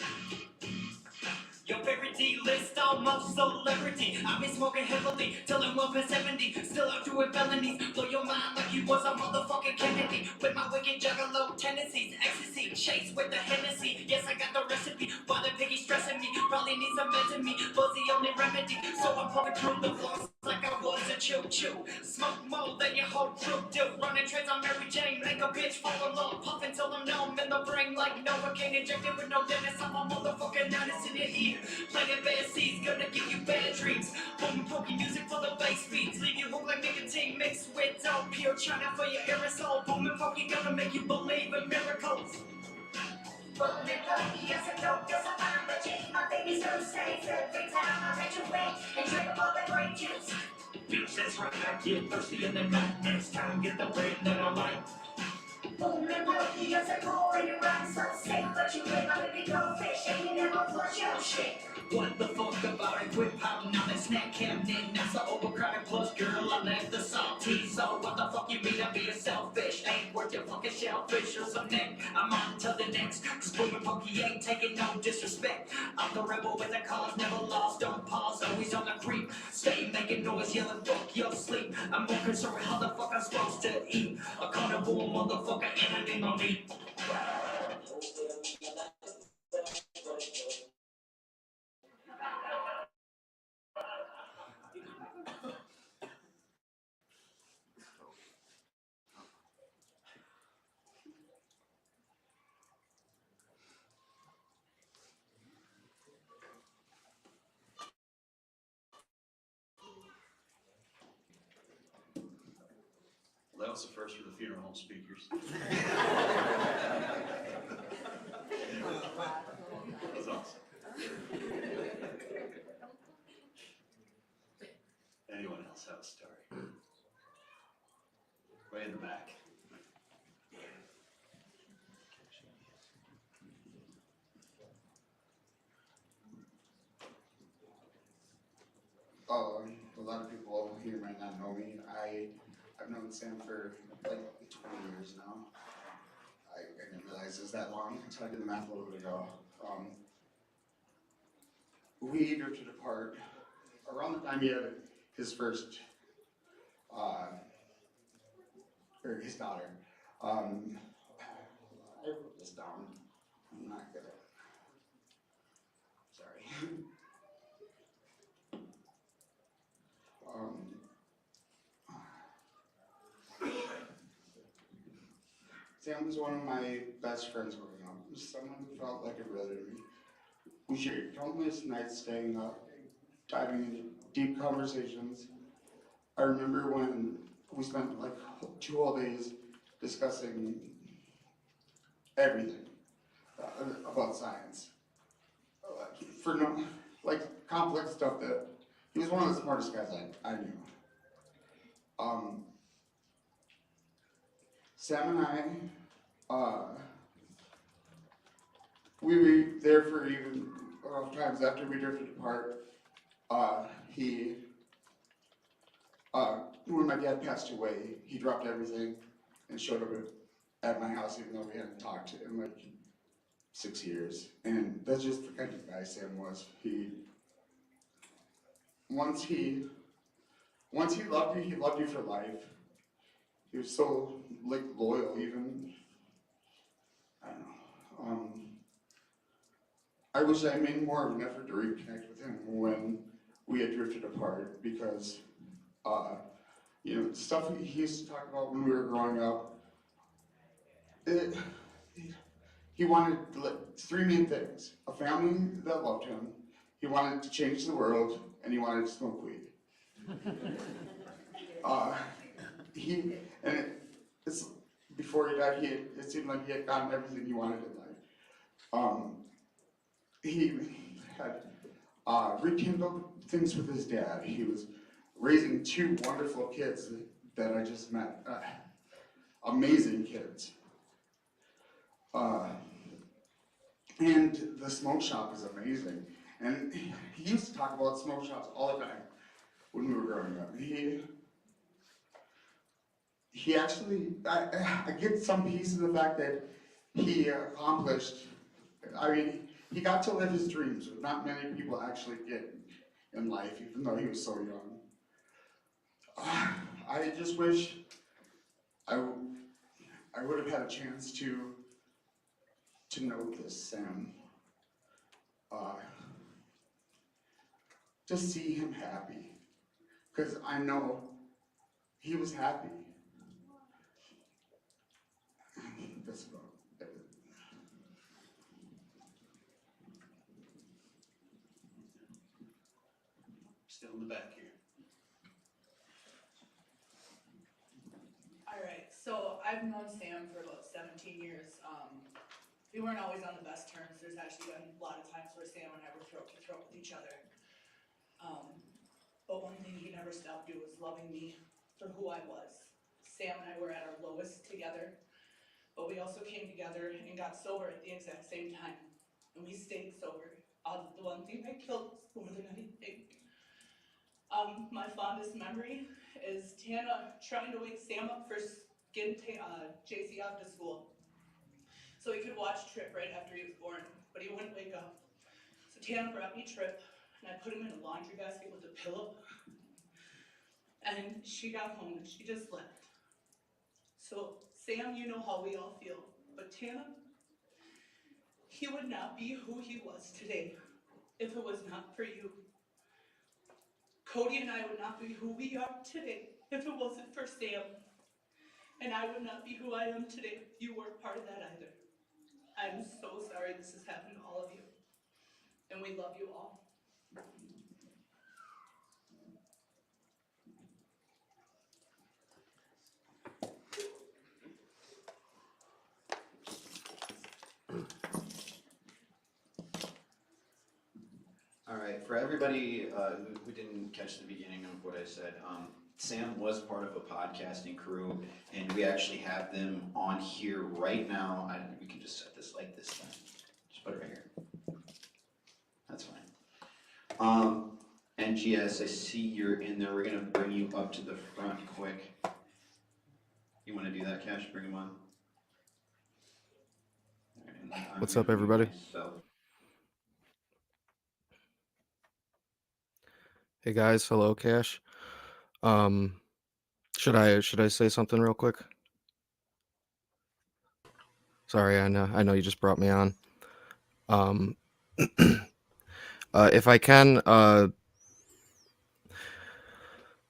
Your favorite D-list, almost celebrity. I've been smoking heavily till I'm up at 70. Still out doing felonies. Blow your mind like you was a motherfucking Kennedy. With my wicked juggalo tendencies. Ecstasy, chase with the Hennessy. Yes, I got the recipe. Why the piggy stressing me? Probably need some meds in me. Was the only remedy. So I'm pumping through the floors like I was a choo-choo. Smoke more than your whole crew do. Running trades on Mary Jane. Make a bitch fall in love. Puff until I'm numb in the brain like Novocaine. Injected with no dentist. I'm a motherfucking honest in your ear. Playing bad seeds, gonna give you bad dreams. Booming pokey music full of bass beats. Leave you hooked like nicotine mixed with dope. Pure China for your aerosol. Booming pokey gonna make you believe in miracles. Booming pokey, yes I know, yes I find the change. My baby's no stays every time I let you wait and drink all the grape juice. Bitch, that's right, I get thirsty in the night. Next time, get the bread that I like. Booming pokey, yes I go and you run so sick. But you live on a big goldfish and you never flush your shit. What the fuck about it? Quit pouting on that snack cabinet. That's the overcrowded plus, girl, I left the salty. So what the fuck you mean I'm being selfish? Ain't worth your fucking shellfish or some neck. I'm on to the next. Cause booming pokey ain't taking no disrespect. I'm the rebel with the cause, never lost. Don't pause, always on the creep. Stay making noise, yelling fuck your sleep. I'm more concerned with how the fuck I'm supposed to eat. A carnivore motherfucker, anything on me. Well, that was the first for the funeral home speakers. That was awesome. Anyone else have a story? Way in the back. A lot of people here might not know me. I've known Sam for like 20 years now. I didn't realize it was that long until I did the math a little bit ago. We drifted apart around the time he had his first, or his daughter. I wrote this down. I'm not good at it. Sorry. Sam was one of my best friends growing up. He was someone who felt like a brother to me. We shared countless nights staying up, diving into deep conversations. I remember when we spent like 2 whole days discussing everything about science. For no, like complex stuff that he was one of the smartest guys I knew. Sam and I, we were there for even times after we drifted apart. When my dad passed away, he dropped everything and showed up at my house, even though we hadn't talked in like 6 years. And that's just the kind of guy Sam was. Once he loved you for life. He was so like loyal, even. I don't know. I wish I made more of an effort to reconnect with him when we had drifted apart, because stuff he used to talk about when we were growing up. He wanted 3 main things: a family that loved him, he wanted to change the world, and he wanted to smoke weed. Before he died, it seemed like he had gotten everything he wanted in life. he had rekindled things with his dad. He was raising two wonderful kids that I just met. Amazing kids. And the smoke shop is amazing. And he used to talk about smoke shops all the time when we were growing up. He actually, I get some piece of the fact that he accomplished, I mean, he got to live his dreams, but not many people actually get in life, even though he was so young. I just wish I would have had a chance to know this Sam. To see him happy, because I know he was happy. That's about it. Still in the back here. All right, so I've known Sam for about 17 years. We weren't always on the best terms. There's actually been a lot of times where Sam and I were throat to throat with each other. But one thing he never stopped doing was loving me for who I was. Sam and I were at our lowest together, but we also came together and got sober at the exact same time. And we stayed sober. The one thing that killed us more than anything. My fondest memory is Tana trying to wake Sam up for getting JC off to school so he could watch Trip right after he was born, but he wouldn't wake up. So Tana brought me Trip, and I put him in a laundry basket with a pillow. And she got home and she just left. So Sam, you know how we all feel, but Tana, he would not be who he was today if it was not for you. Cody and I would not be who we are today if it wasn't for Sam. And I would not be who I am today if you weren't part of that either. I'm so sorry this has happened to all of you. And we love you all. All right, for everybody who didn't catch the beginning of what I said, Sam was part of a podcasting crew, and we actually have them on here right now. We can just set this like this then. Just put it right here. That's fine. NGS, I see you're in there. We're gonna bring you up to the front quick. You wanna do that, Cash? Bring him on. Right, What's up, everybody? Hey guys, hello, Cash. Should I say something real quick? Sorry, I know you just brought me on. If I can, I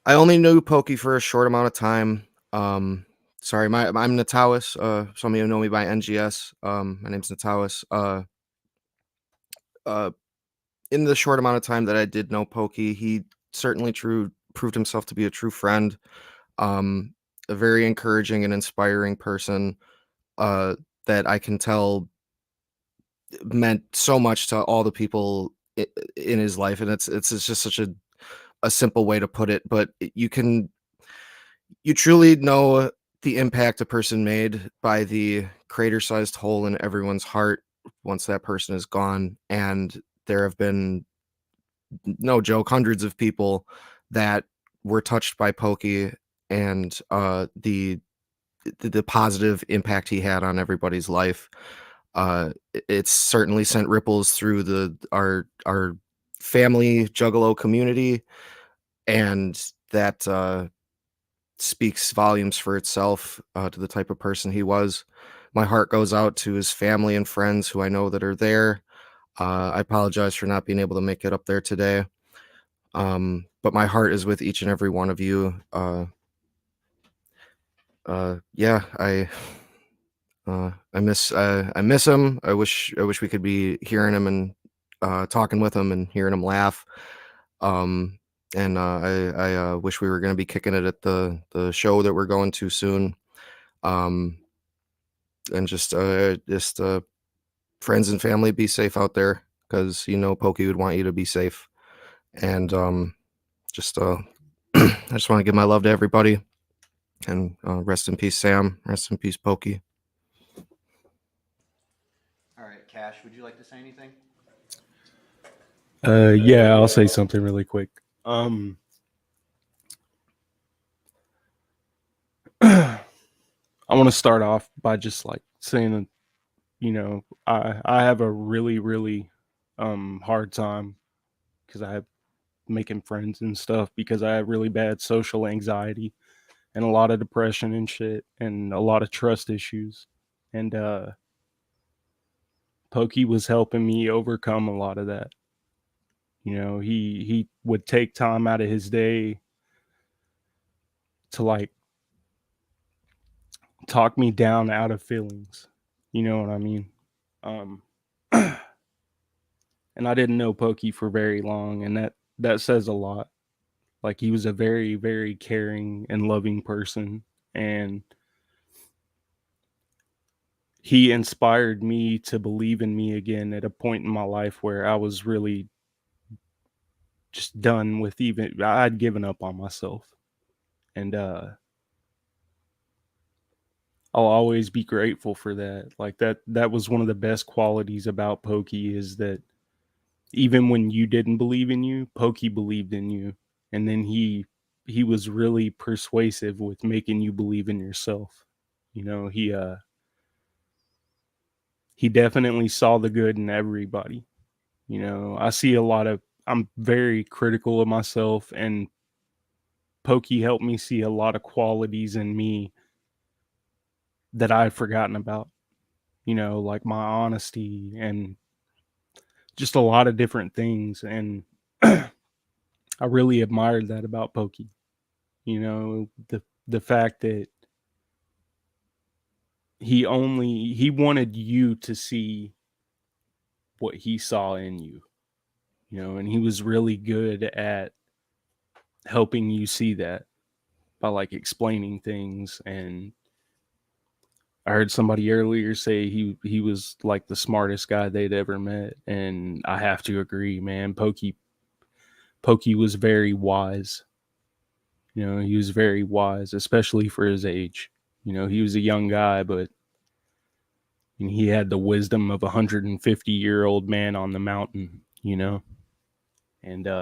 only knew Pokey for a short amount of time. Sorry, I'm Natawis. Some of you know me by NGS. My name's Natawis. In the short amount of time that I did know Pokey, he certainly proved himself to be a true friend. A very encouraging and inspiring person that I can tell meant so much to all the people in his life, and it's just such a simple way to put it, but you truly know the impact a person made by the crater-sized hole in everyone's heart once that person is gone. And there have been, no joke, hundreds of people that were touched by Pokey and the positive impact he had on everybody's life. It's certainly sent ripples through our family Juggalo community, and that speaks volumes for itself to the type of person he was. My heart goes out to his family and friends who I know that are there. I apologize for not being able to make it up there today, but my heart is with each and every one of you. Yeah, I miss him. I wish we could be hearing him and talking with him and hearing him laugh. And I wish we were going to be kicking it at the show that we're going to soon. And just friends and family, be safe out there, because Pokey would want you to be safe. And just I just want to give my love to everybody, and rest in peace, Sam. Rest in peace, Pokey. All right, Cash, would you like to say anything? Yeah, I'll say something really quick. I want to start off by just like saying that, I have a really, really hard time because I have making friends and stuff because I have really bad social anxiety and a lot of depression and shit and a lot of trust issues. And Pokey was helping me overcome a lot of that. He would take time out of his day to like talk me down out of feelings. You know what I mean? Um and I didn't know Pokey for very long, and that says a lot. Like he was a very, very caring and loving person, and he inspired me to believe in me again at a point in my life where I was really just done with I'd given up on myself. And I'll always be grateful for that. Like that was one of the best qualities about Pokey, is that even when you didn't believe in you, Pokey believed in you. And then he was really persuasive with making you believe in yourself. He definitely saw the good in everybody. I'm very critical of myself, and Pokey helped me see a lot of qualities in me that I had forgotten about, like my honesty and just a lot of different things. And I really admired that about Pokey. The fact that he wanted you to see what he saw in you, and he was really good at helping you see that by like explaining things. And I heard somebody earlier say he was like the smartest guy they'd ever met, and I have to agree, man. Pokey was very wise. He was very wise, especially for his age. He was a young guy, but he had the wisdom of a 150-year-old man on the mountain. And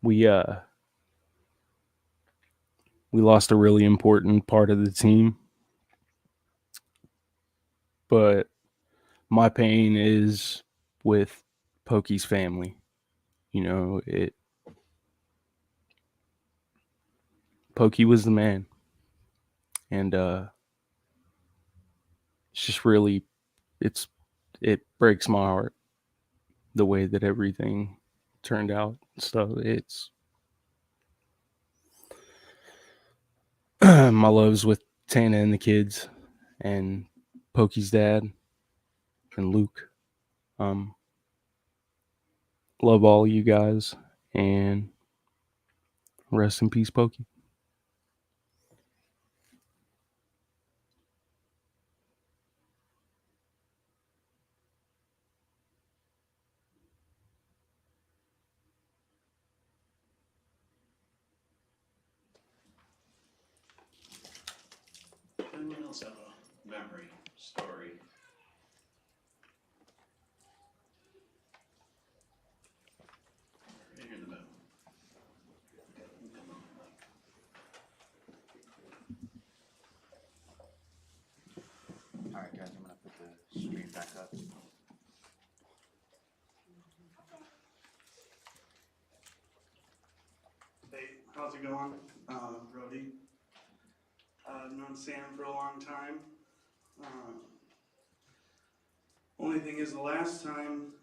we lost a really important part of the team, but my pain is with Pokey's family. Pokey was the man, and it's just really, it breaks my heart the way that everything turned out. So it's my love's with Tana and the kids, and Pokey's dad, and Luke. Love all you guys, and rest in peace, Pokey. Anyone else have a memory, story? Right here in the middle. All right, guys, I'm gonna put the screen back up. Hey, how's it going? Brody. I've known Sam for a long time. Only thing is, the last time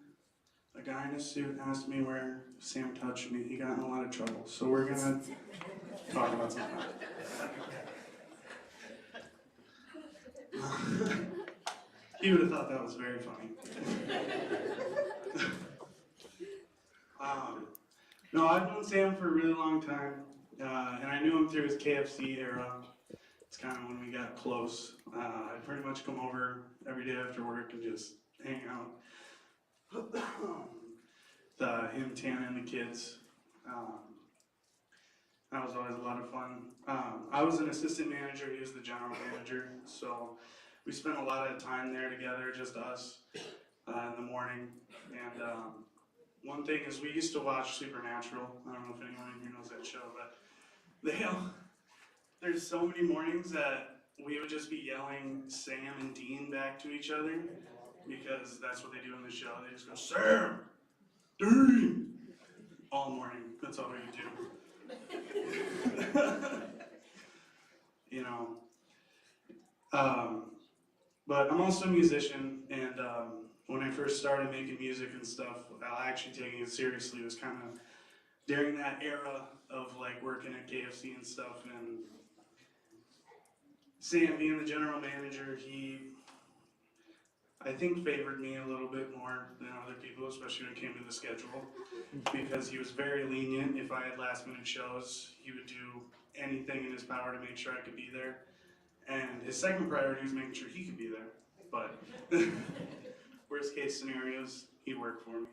a guy in a suit asked me where Sam touched me, he got in a lot of trouble. So we're gonna talk about something. He would have thought that was very funny. No, I've known Sam for a really long time, and I knew him through his KFC era. it's kind of when we got close. I'd pretty much come over every day after work and just hang out. Him, Tana, and the kids. That was always a lot of fun. I was an assistant manager, he was the general manager, so we spent a lot of time there together, just us, in the morning. And one thing is we used to watch Supernatural. I don't know if anyone in here knows that show, but there's so many mornings that we would just be yelling Sam and Dean back to each other because that's what they do in the show. They just go, Sam! Dean! All morning. That's all we could do. You know. But I'm also a musician, and when I first started making music and stuff, actually taking it seriously was kind of during that era of like working at KFC and stuff. And Sam, being the general manager, he, I think, favored me a little bit more than other people, especially when it came to the schedule, because he was very lenient. If I had last minute shows, he would do anything in his power to make sure I could be there. And his second priority was making sure he could be there. But worst case scenarios, he'd work for me.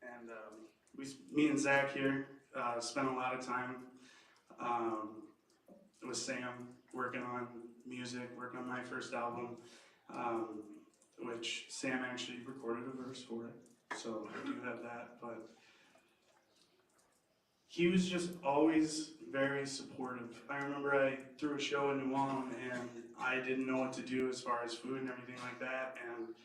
And me and Zach here spent a lot of time with Sam working on music, working on my first album, which Sam actually recorded a verse for it. So I do have that. But he was just always very supportive. I remember I threw a show in New Ulm and I didn't know what to do as far as food and everything like that. And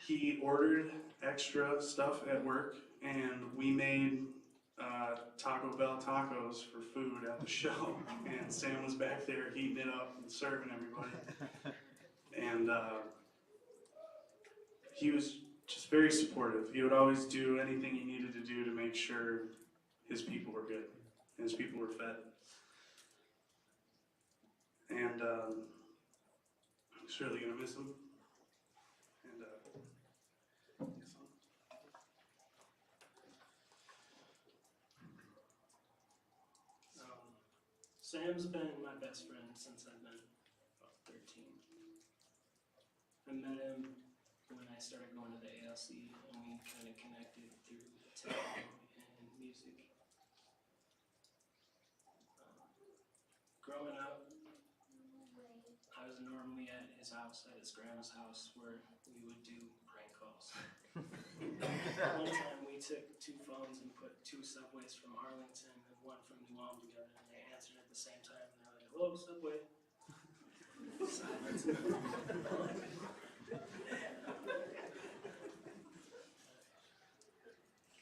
he ordered extra stuff at work and we made Taco Bell tacos for food at the show. And Sam was back there heating it up and serving everybody. And he was just very supportive. He would always do anything he needed to do to make sure his people were good, and his people were fed. And I'm surely gonna miss him. And Sam's been my best friend since I've been about 13. I met him when I started going to the ALC, and we kind of connected through talent and music. Growing up, I was normally at his house, at his grandma's house, where we would do prank calls. One time we took 2 phones and put 2 subways from Arlington and 1 from New Ulm together, and they answered at the same time, and they're like, hello, subway. Silence.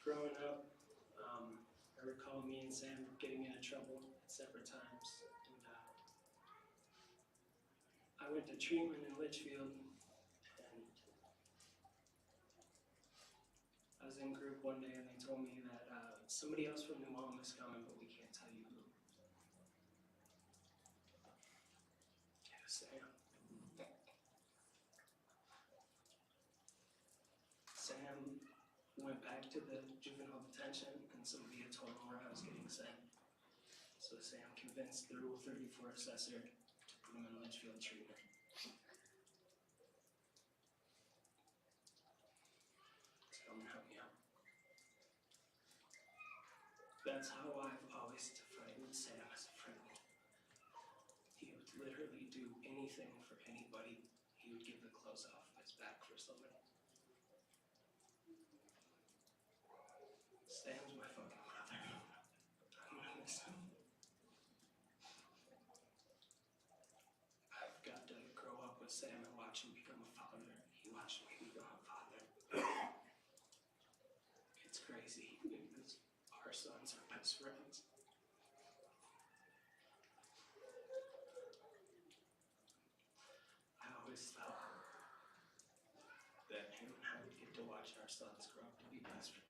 Growing up, I recall me and Sam getting into trouble at separate times. And I went to treatment in Litchfield, and I was in group one day and they told me that somebody else from New Ulm is coming, but we can't tell you who. It was Sam. Sam went back to the juvenile detention and somebody had told him where I was getting sent. So Sam convinced the Rule 34 assessor to put him in Litchfield treatment. Tell him to help me out. That's how I've always defined Sam as a friend. He would literally do anything for anybody. He would give the clothes off his back for somebody. Sam's my fucking brother. I'm gonna miss him. I've got to grow up with Sam and watch him become a father. He watched me become a father. It's crazy because our sons are best friends. I always thought that him and I would get to watch our sons grow up to be best friends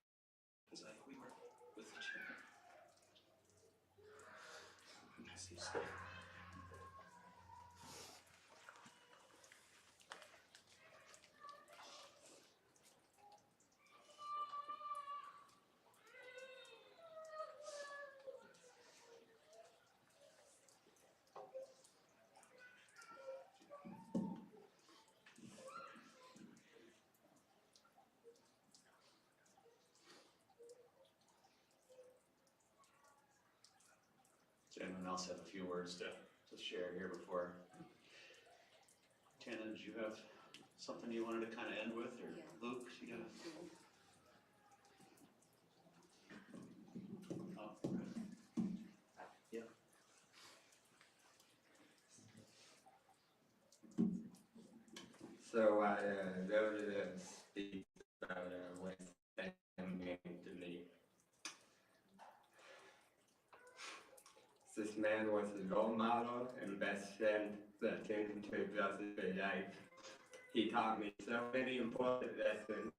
like we were with each other. I miss you, Sam. Does anyone else have a few words to share here before? Tana, did you have something you wanted to kind of end with, or Luke, you got yeah. So I wrote a speech about what Sam meant to me. This man was a role model and best friend that turned into a brother for life. He taught me so many important lessons.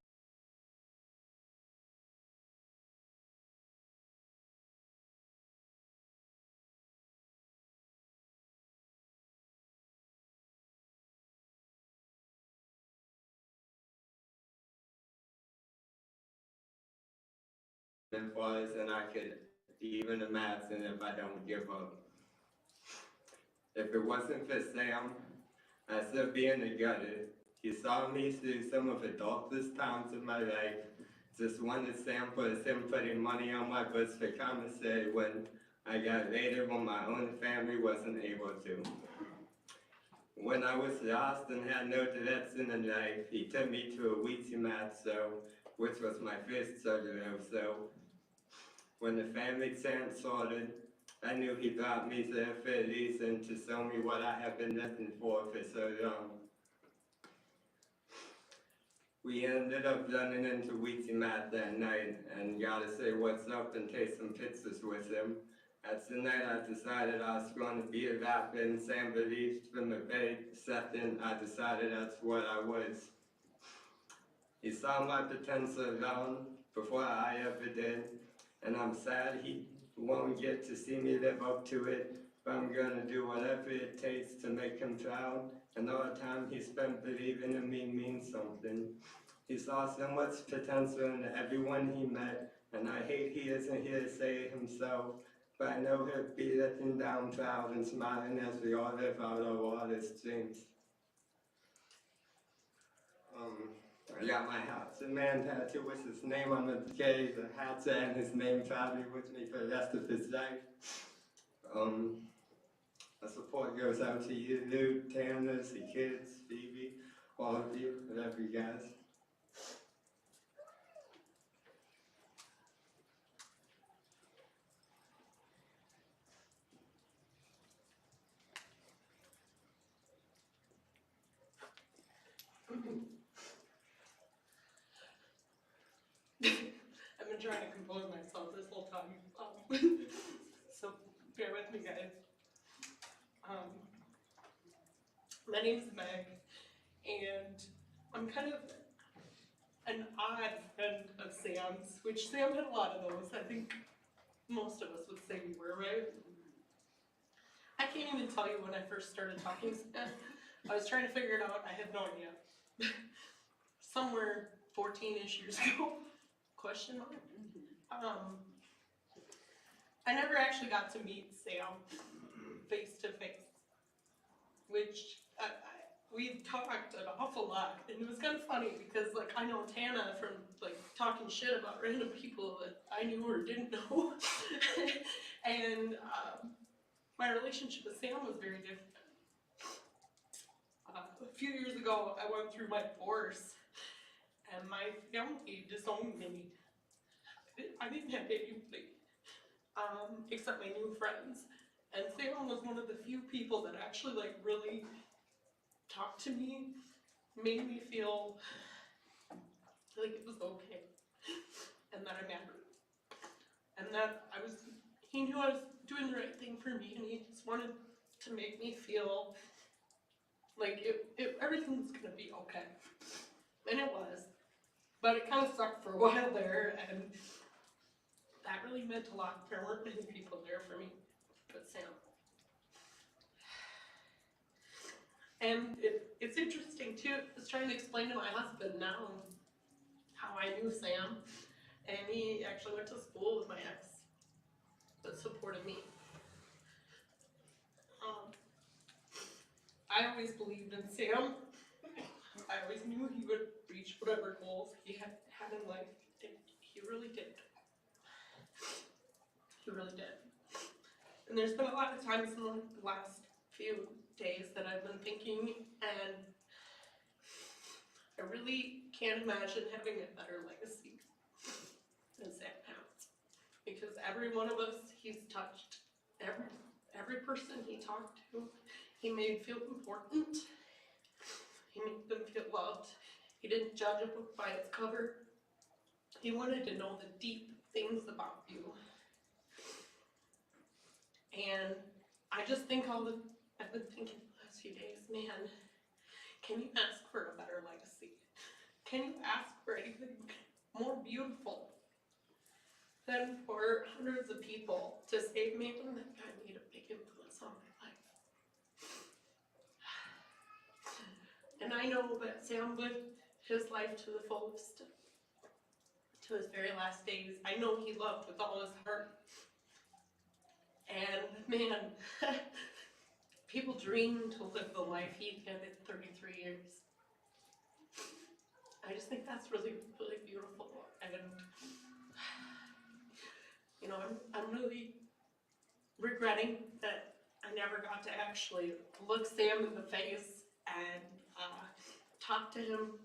Was, and I could even imagine if I don't give up. If it wasn't for Sam, I'd still be in the gutter. He saw me through some of the darkest times of my life. Just one example is him putting money on my books for commissary when I got later when my own family wasn't able to. When I was lost and had no direction in life, he took me to a Ouija mat show, which was my first solo show. When the family chant started, I knew he brought me there for a reason, to show me what I have been looking for so long. We ended up running into Ouija mat that night and got to say what's up and take some pictures with him. At the night I decided I was going to be a rapper, and Sam believed from the very second I decided that's what I was. He saw my potential long before I ever did, and I'm sad he won't get to see me live up to it, but I'm gonna do whatever it takes to make him proud, and all the time he spent believing in me means something. He saw so much potential in everyone he met, and I hate he isn't here to say it himself, but I know he'll be looking down proud and smiling as we all live out our wildest dreams. I got my House of Man tattoo with his name on the cage, a hat and his name probably with me for the rest of his life. The support goes out to you, Luke, Tanner, the kids, Phoebe, all of you, I love you guys. I've been trying to compose myself this whole time, so bear with me, guys. My name's Meg, and I'm kind of an odd friend of Sam's, which Sam had a lot of those. I think most of us would say we were, right? I can't even tell you when I first started talking to Sam. I was trying to figure it out. I have no idea. Somewhere 14-ish years ago, question mark. I never actually got to meet Sam face to face, which we talked an awful lot, and it was kind of funny because, like, I know Tana from, like, talking shit about random people that I knew or didn't know, and my relationship with Sam was very different. A few years ago, I went through my divorce, and my family disowned me. I didn't have anybody, except my new friends. And Sam was one of the few people that actually, like, really talked to me, made me feel like it was okay, and that I mattered. And that he knew I was doing the right thing for me, and he just wanted to make me feel like everything was gonna be okay. And it was. But it kind of sucked for a while there, and that really meant a lot. There weren't many people there for me but Sam. And it's interesting too, I was trying to explain to my husband now how I knew Sam, and he actually went to school with my ex that supported me. I always believed in Sam. I always knew he would reach whatever goals he had in life, and he really did. He really did. And there's been a lot of times in the last few days that I've been thinking, and I really can't imagine having a better legacy than Sam has. Because every one of us he's touched, every person he talked to, he made feel important. He made them feel loved. He didn't judge a book by its cover. He wanted to know the deep things about you. And I just think I've been thinking the last few days, man, can you ask for a better legacy? Can you ask for anything more beautiful than for hundreds of people to say, man, that guy made a big influence on my life? And I know that Sam lived his life to the fullest, to his very last days. I know he loved with all his heart. And man, people dream to live the life he did in 33 years. I just think that's really, really beautiful. And, you know, I'm really regretting that I never got to actually look Sam in the face and talk to him.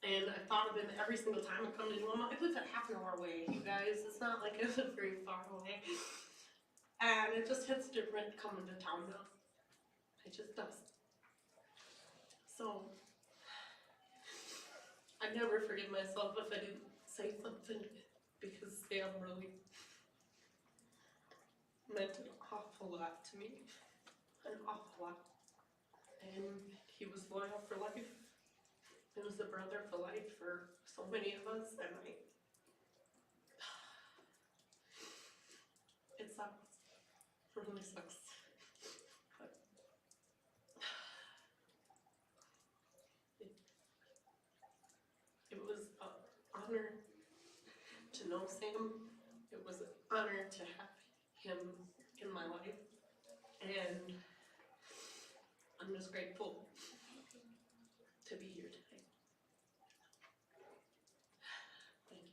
And I thought of him every single time I come to New Orleans. I live a half an hour away, you guys. It's not like I live very far away. And it just hits different coming to town now. It just does. So, I never forgive myself if I didn't say something, because Sam really meant an awful lot to me. An awful lot. And he was loyal for life. He was a brother for life for so many of us, and it sucks. It really sucks. But it was an honor to know Sam. It was an honor to have him in my life. And I'm just grateful to be here today. Thank you.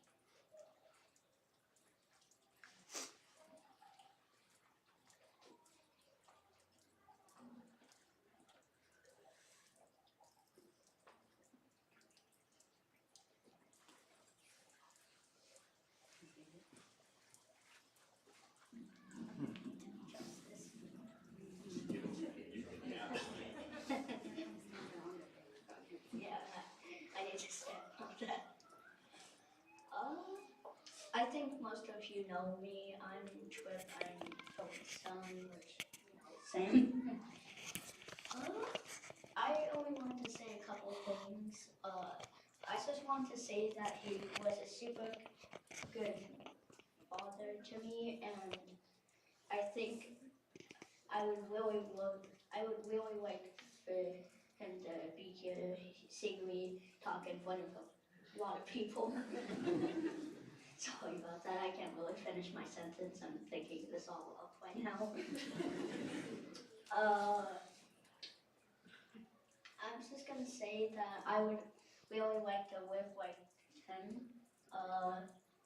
Yeah, I need to step on that. I think most of you know me. I'm Trip. I'm from Sun, which, same. I only wanted to say a couple things. I just want to say that he was a super good father to me, and I think I would really like for him to be here, seeing me talk in front of a lot of people. Sorry about that, I can't really finish my sentence, I'm thinking this all up right now. I'm just gonna say that I would really like to live like him,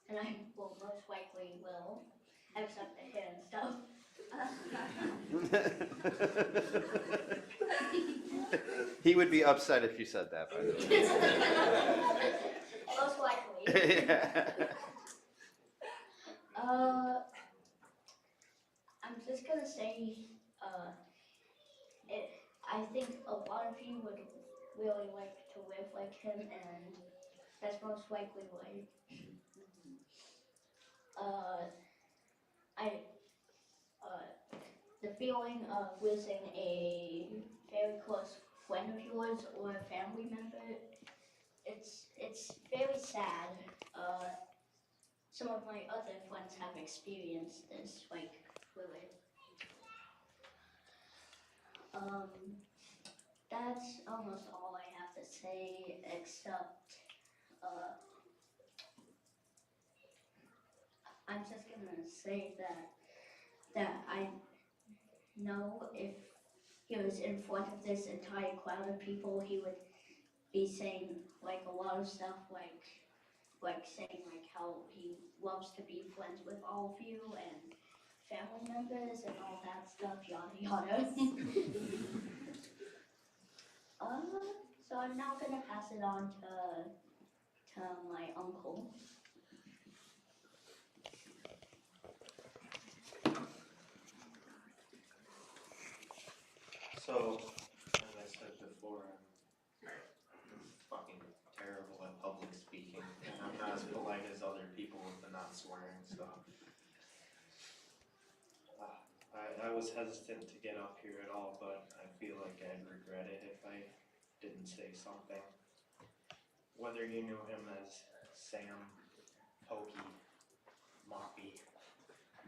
and I will most likely will, except the hair and stuff. He would be upset if you said that, by the way. Most likely. Yeah. I'm just gonna say, I think a lot of you would really like to live like him, and that's most likely why. The feeling of losing a very close friend of yours or a family member, it's very sad. Some of my other friends have experienced this, like, really. That's almost all I have to say, except, I'm just gonna say that I know if he was in front of this entire crowd of people, he would be saying like a lot of stuff, like saying like how he loves to be friends with all of you, and family members and all that stuff, yada yada. So I'm now gonna pass it on to my uncle. So, as I said before, I'm fucking terrible at public speaking, and I'm not as polite as other people with the not swearing stuff. I was hesitant to get up here at all, but I feel like I'd regret it if I didn't say something. Whether you knew him as Sam, Pokey, Moppy,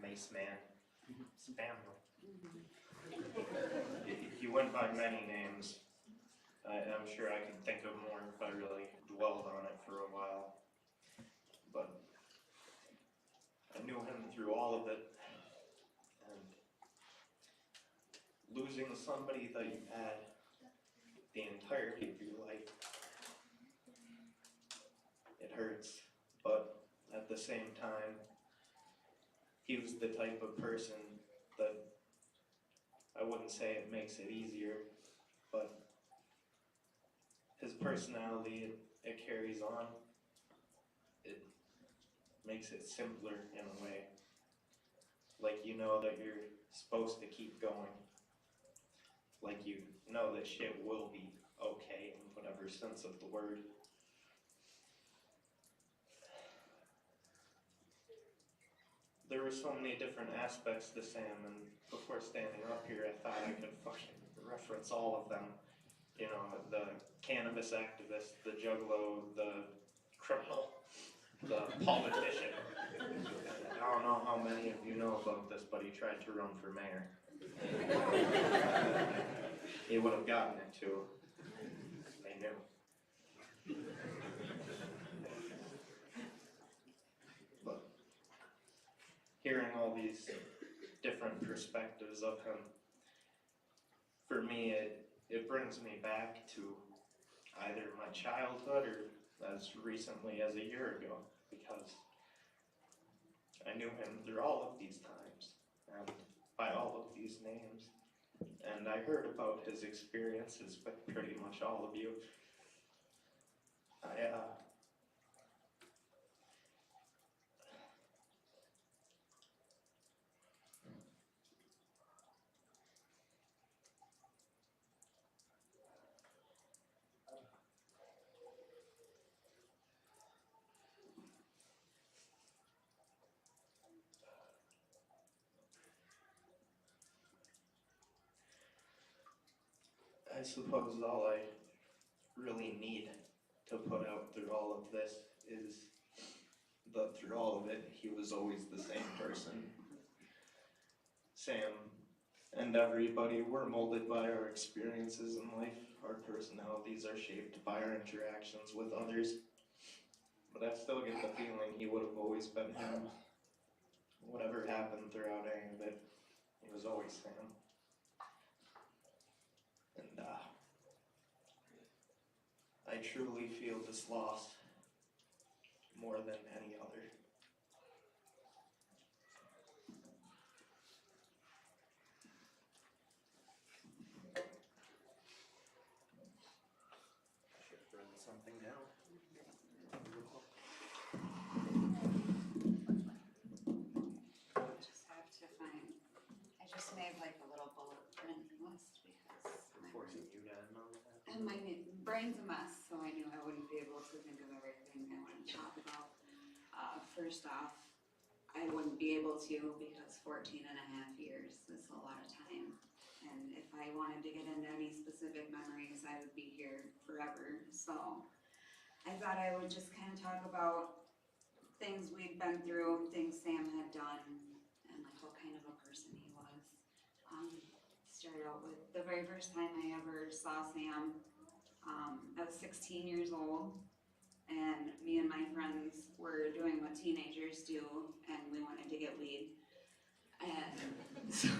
Mace Man, Spammer. He went by many names. I'm sure I could think of more if I really dwelled on it for a while. But I knew him through all of it. And losing somebody that you had the entirety of your life, it hurts. But at the same time, he was the type of person that I wouldn't say it makes it easier, but his personality, it carries on. It makes it simpler in a way. Like you know that you're supposed to keep going. Like you know that shit will be okay in whatever sense of the word. There were so many different aspects to Sam, and before standing up here, I thought I could fucking reference all of them. You know, the cannabis activist, the juggalo, the criminal, the politician. I don't know how many of you know about this, but he tried to run for mayor. He would have gotten it too. They knew. But hearing all these different perspectives of him, for me, it brings me back to either my childhood or as recently as a year ago, because I knew him through all of these times and by all of these names. And I heard about his experiences with pretty much all of you. I suppose all I really need to put out through all of this is that through all of it, he was always the same person. Sam and everybody were molded by our experiences in life. Our personalities are shaped by our interactions with others. But I still get the feeling he would have always been him. Whatever happened throughout any of it, he was always Sam. And I truly feel this loss more than any other. Should have written something down. I just made like a little bullet print list because Forcing you to end on that. and my brain's a mess, so I knew I wouldn't be able to think of everything I want to talk about. First off, I wouldn't be able to because 14 and a half years is a lot of time. And if I wanted to get into any specific memories, I would be here forever. So I thought I would just kind of talk about things we'd been through, things Sam had done, and like what kind of a person he was. Started out with the very first time I ever saw Sam. I was 16 years old, and me and my friends were doing what teenagers do, and we wanted to get weed. And so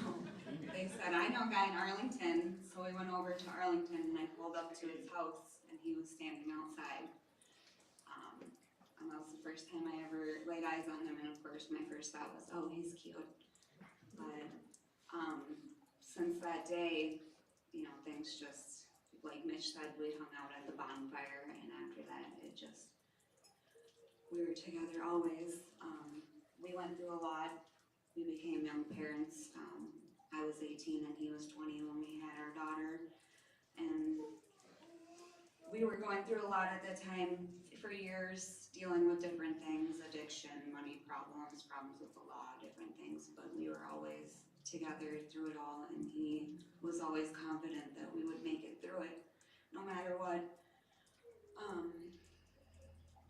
they said, I know a guy in Arlington, so we went over to Arlington, and I pulled up to his house, and he was standing outside. And that was the first time I ever laid eyes on him, and of course my first thought was, oh, he's cute. But since that day, you know, things just, like Mitch said, we hung out at the bonfire, and after that, it just, we were together always. We went through a lot. We became young parents. I was 18 and he was 20 when we had our daughter. And we were going through a lot at that time for years, dealing with different things, addiction, money problems, problems with the law, different things. But we were always together through it all, and he was always confident that we would make it through it, no matter what.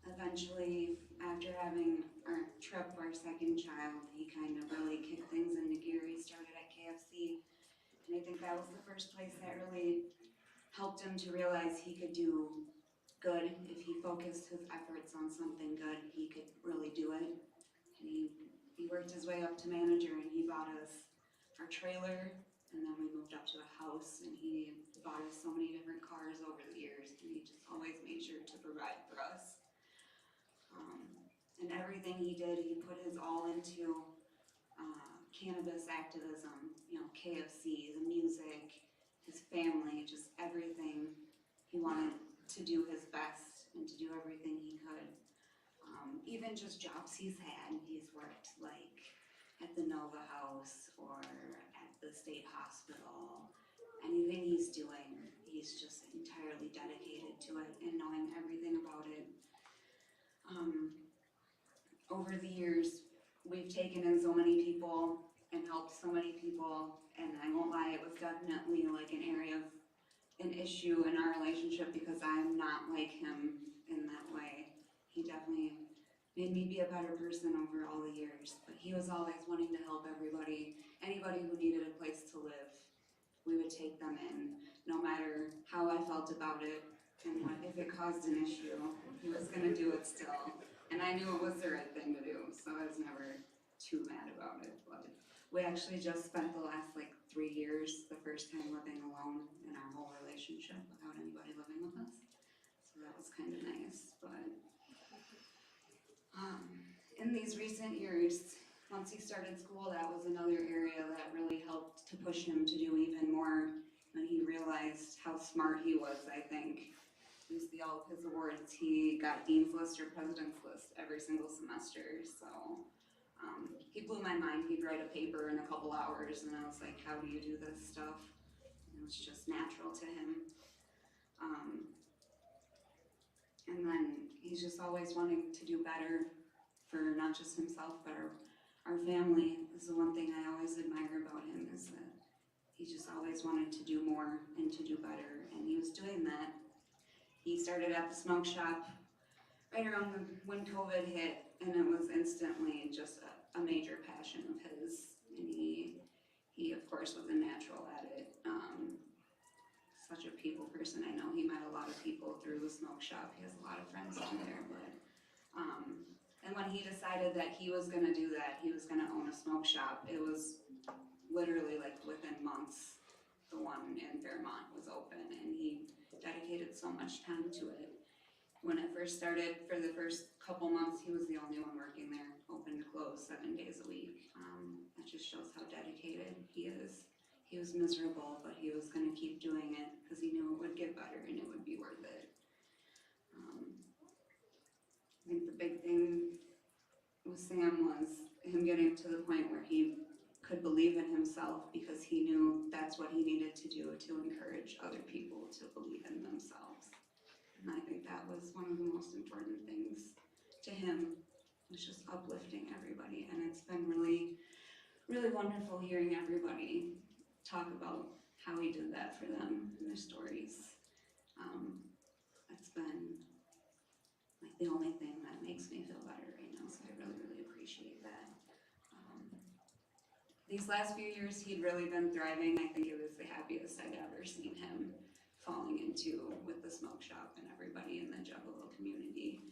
Eventually, after having our trip, our second child, he kind of really kicked things into gear. He started at KFC, and I think that was the first place that really helped him to realize he could do good. If he focused his efforts on something good, he could really do it. And he worked his way up to manager, and he bought us our trailer, and then we moved up to a house, and he bought us so many different cars over the years, and he just always made sure to provide for us. And everything he did, he put his all into cannabis activism, you know, KFC, the music, his family, just everything. He wanted to do his best and to do everything he could. Even just jobs he's had, he's worked like at the Nova House or at the state hospital. Anything he's doing, he's just entirely dedicated to it and knowing everything about it. Over the years, we've taken in so many people and helped so many people, and I won't lie, it was definitely like an area of an issue in our relationship because I'm not like him in that way. He definitely made me be a better person over all the years, but he was always wanting to help everybody, anybody who needed a place to live. We would take them in, no matter how I felt about it, and if it caused an issue, he was gonna do it still. And I knew it was the right thing to do, so I was never too mad about it. But we actually just spent the last 3 years, the first time living alone in our whole relationship without anybody living with us. So that was kind of nice. But in these recent years, once he started school, that was another area that really helped to push him to do even more when he realized how smart he was, I think. You see all of his awards, he got Dean's List or President's List every single semester, so he blew my mind. He'd write a paper in a couple hours, and I was like, how do you do this stuff? And it was just natural to him. And then he's just always wanting to do better for not just himself, but our family. This is the one thing I always admire about him, is that he just always wanted to do more and to do better, and he was doing that. He started at the smoke shop right around when COVID hit, and it was instantly just a major passion of his. And he of course was a natural at it. Such a people person. I know he met a lot of people through the smoke shop. He has a lot of friends in there, but and when he decided that he was gonna do that, he was gonna own a smoke shop, it was literally within months, the one in Fairmont was open, and he dedicated so much time to it. When it first started, for the first couple months, he was the only one working there, open to close 7 days a week. That just shows how dedicated he is. He was miserable, but he was gonna keep doing it because he knew it would get better and it would be worth it. I think the big thing with Sam was him getting to the point where he could believe in himself, because he knew that's what he needed to do to encourage other people to believe in themselves. And I think that was one of the most important things to him, was just uplifting everybody. And it's been really, really wonderful hearing everybody talk about how he did that for them and their stories. It's been the only thing that makes me feel better right now, so I really, really appreciate that. These last few years, he'd really been thriving. I think it was the happiest I'd ever seen him falling into with the smoke shop and everybody in the Juggalo community.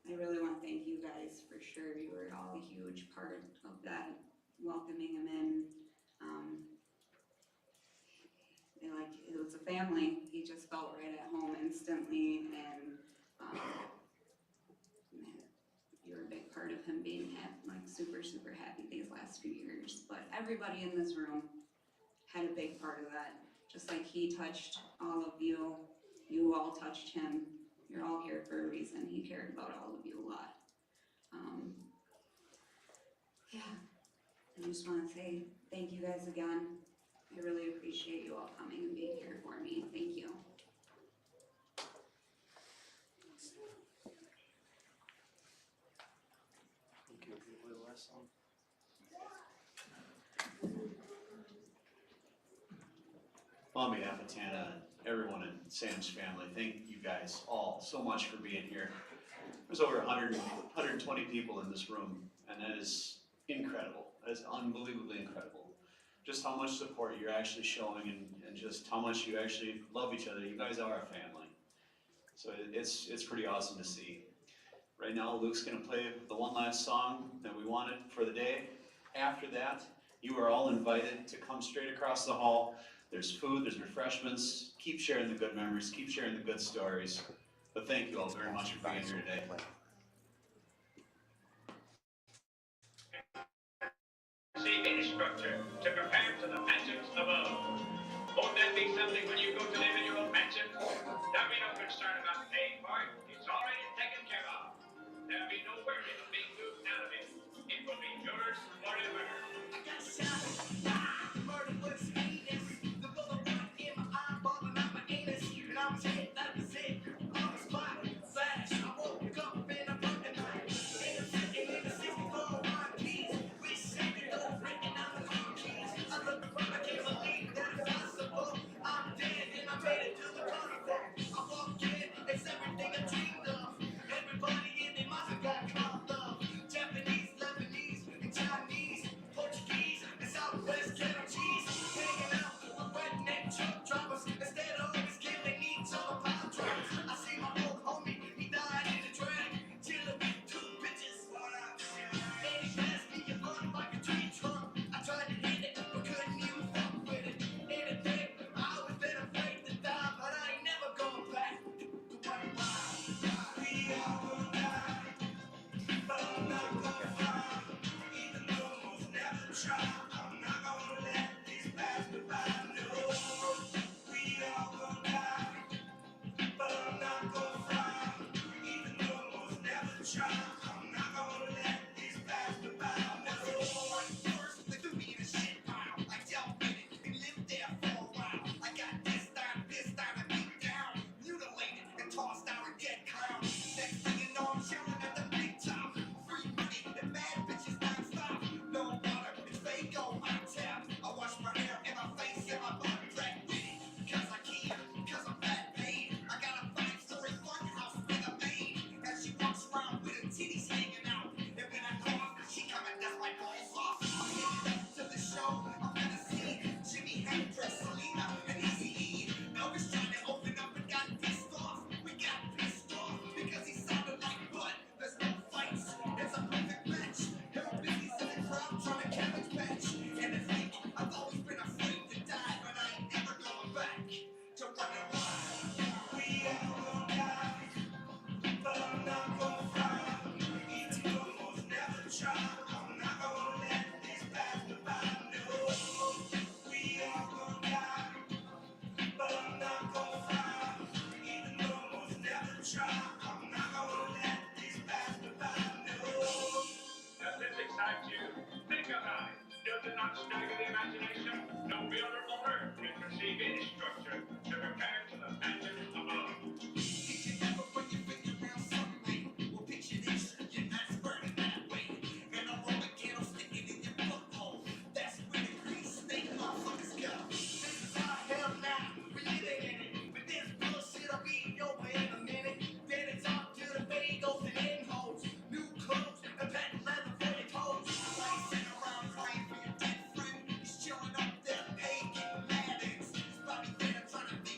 I really want to thank you guys for sure. You were all a huge part of that, welcoming him in. It was a family. He just felt right at home instantly, and you're a big part of him being like super, super happy these last few years. But everybody in this room had a big part of that. Just like he touched all of you, you all touched him. You're all here for a reason. He cared about all of you a lot. Yeah, I just want to say thank you guys again. I really appreciate you all coming and being here for me. Thank you. On behalf of Tana and everyone in Sam's family, thank you guys all so much for being here. There's over 120 people in this room, and that is incredible. That is unbelievably incredible. Just how much support you're actually showing and just how much you actually love each other. You guys are a family. So it's pretty awesome to see. Right now, Luke's gonna play the one last song that we wanted for the day. After that, you are all invited to come straight across the hall. There's food, there's refreshments. Keep sharing the good memories, keep sharing the good stories. But thank you all very much for being here today. CV structure to prepare for the mansions above. Won't that be something when you go to live in your own mansion? There'll be no concern about paying for it. It's already taken care of. There'll be no worry of being moved out of it. It will be yours forever. I got shot. The murder was heinous. The bullet went in my eyeball and out my anus. And I was hit, that was it. On the spot, flash. I woke up in a broken night. In the 64 one piece. We said it was written on the car keys. I looked around, I can't believe that it's possible. I'm dead and I made it to the carnival. I walked in, it's everything I dreamed of. Everybody in their mouth got called up. Japanese, Lebanese, and Chinese, Portuguese, and Southwest kettle cheese. Hanging out with redneck truck drivers instead of always giving each other pile drivers. I see my old homie, he died in a drag, chilling with two bitches. And he passed me a gun like a tree trunk. I tried to hit it, but couldn't even fuck with it. In a day, I always been afraid to die, but I ain't never going back to what it was. We all gonna die, but I'm not gonna fly. Even though most never try, I'm not gonna let this pass me by. No, we all gonna die, but I'm not gonna fly. Even though most never try, I'm not gonna let this pass me by. No, first they threw me in a shit pile. I dealt with it and lived there for a while. I got this time, and beat down, mutilated and tossed out a dead clown. Next thing you know, I'm chilling at the big top. Free money and bad bitches non-stop. No water, it's Fago on tap. I wash my hair and my face and my butt crack with it. Cause I can, cause I'm that paid. I got a 5-story farmhouse with a maid. And she walks around with her titties hanging out. And when I cough, she come and dust my balls off. I'm headed to the show, I'm gonna see Jimi Hendrix, Selena, and Eazy-E. Elvis trying to open up and got pissed off. We got pissed off because he sounded like Bud. There's no fights, it's a perfect match. Hillbillies in the crowd trying to cabbage patch. And it's like, I've always been afraid to die, but I ain't never going back to running wild. We all gonna die, but I'm not gonna fly. Even though most never try, I'm not gonna let this pass me by. No, we all gonna die, but I'm not gonna fly. Even though most never try, I'm not gonna let this pass me by. No. Does this excite you? Think about it. Does it not stagger the imagination? No builder on earth can perceive any structure to prepare for the mansions above. Did you ever put your finger around something? Well, picture this, your nuts burning that way. And a Roman candle sticking in your butthole. That's where the grease snake motherfuckers go. This is our hell now, we living in it. But this bullshit will be over in a minute. Then it's off to the bagels and in-holes. New clothes and patent leather for your toes. Why you sitting around crying for your dead friend? He's chilling up there, hey, getting mad at us. He's probably there trying to think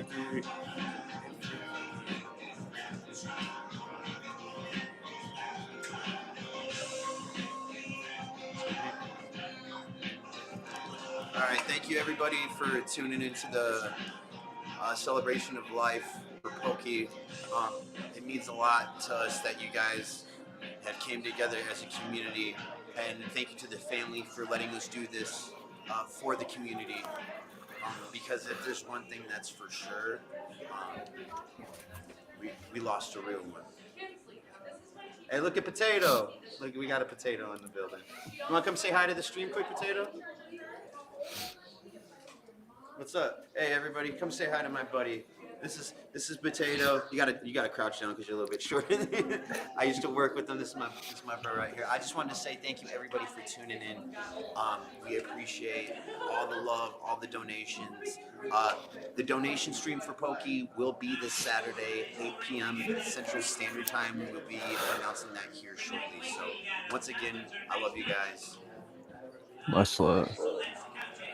All right, thank you everybody for tuning into the celebration of life for Pokey. It means a lot to us that you guys have came together as a community, and thank you to the family for letting us do this for the community. Because if there's one thing that's for sure, we lost a real one. Hey, look at Potato. Look, we got a Potato in the building. You want to come say hi to the stream quick, Potato? What's up? Hey, everybody, come say hi to my buddy. This is Potato. You gotta crouch down because you're a little bit short. I used to work with him. This is my bro right here. I just wanted to say thank you everybody for tuning in. We appreciate all the love, all the donations. The donation stream for Pokey will be this Saturday, 8 p.m. Central Standard Time. We will be announcing that here shortly. So once again, I love you guys. Much love.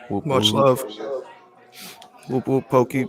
Whoop, Much whoop. love. Whoop whoop Pokey.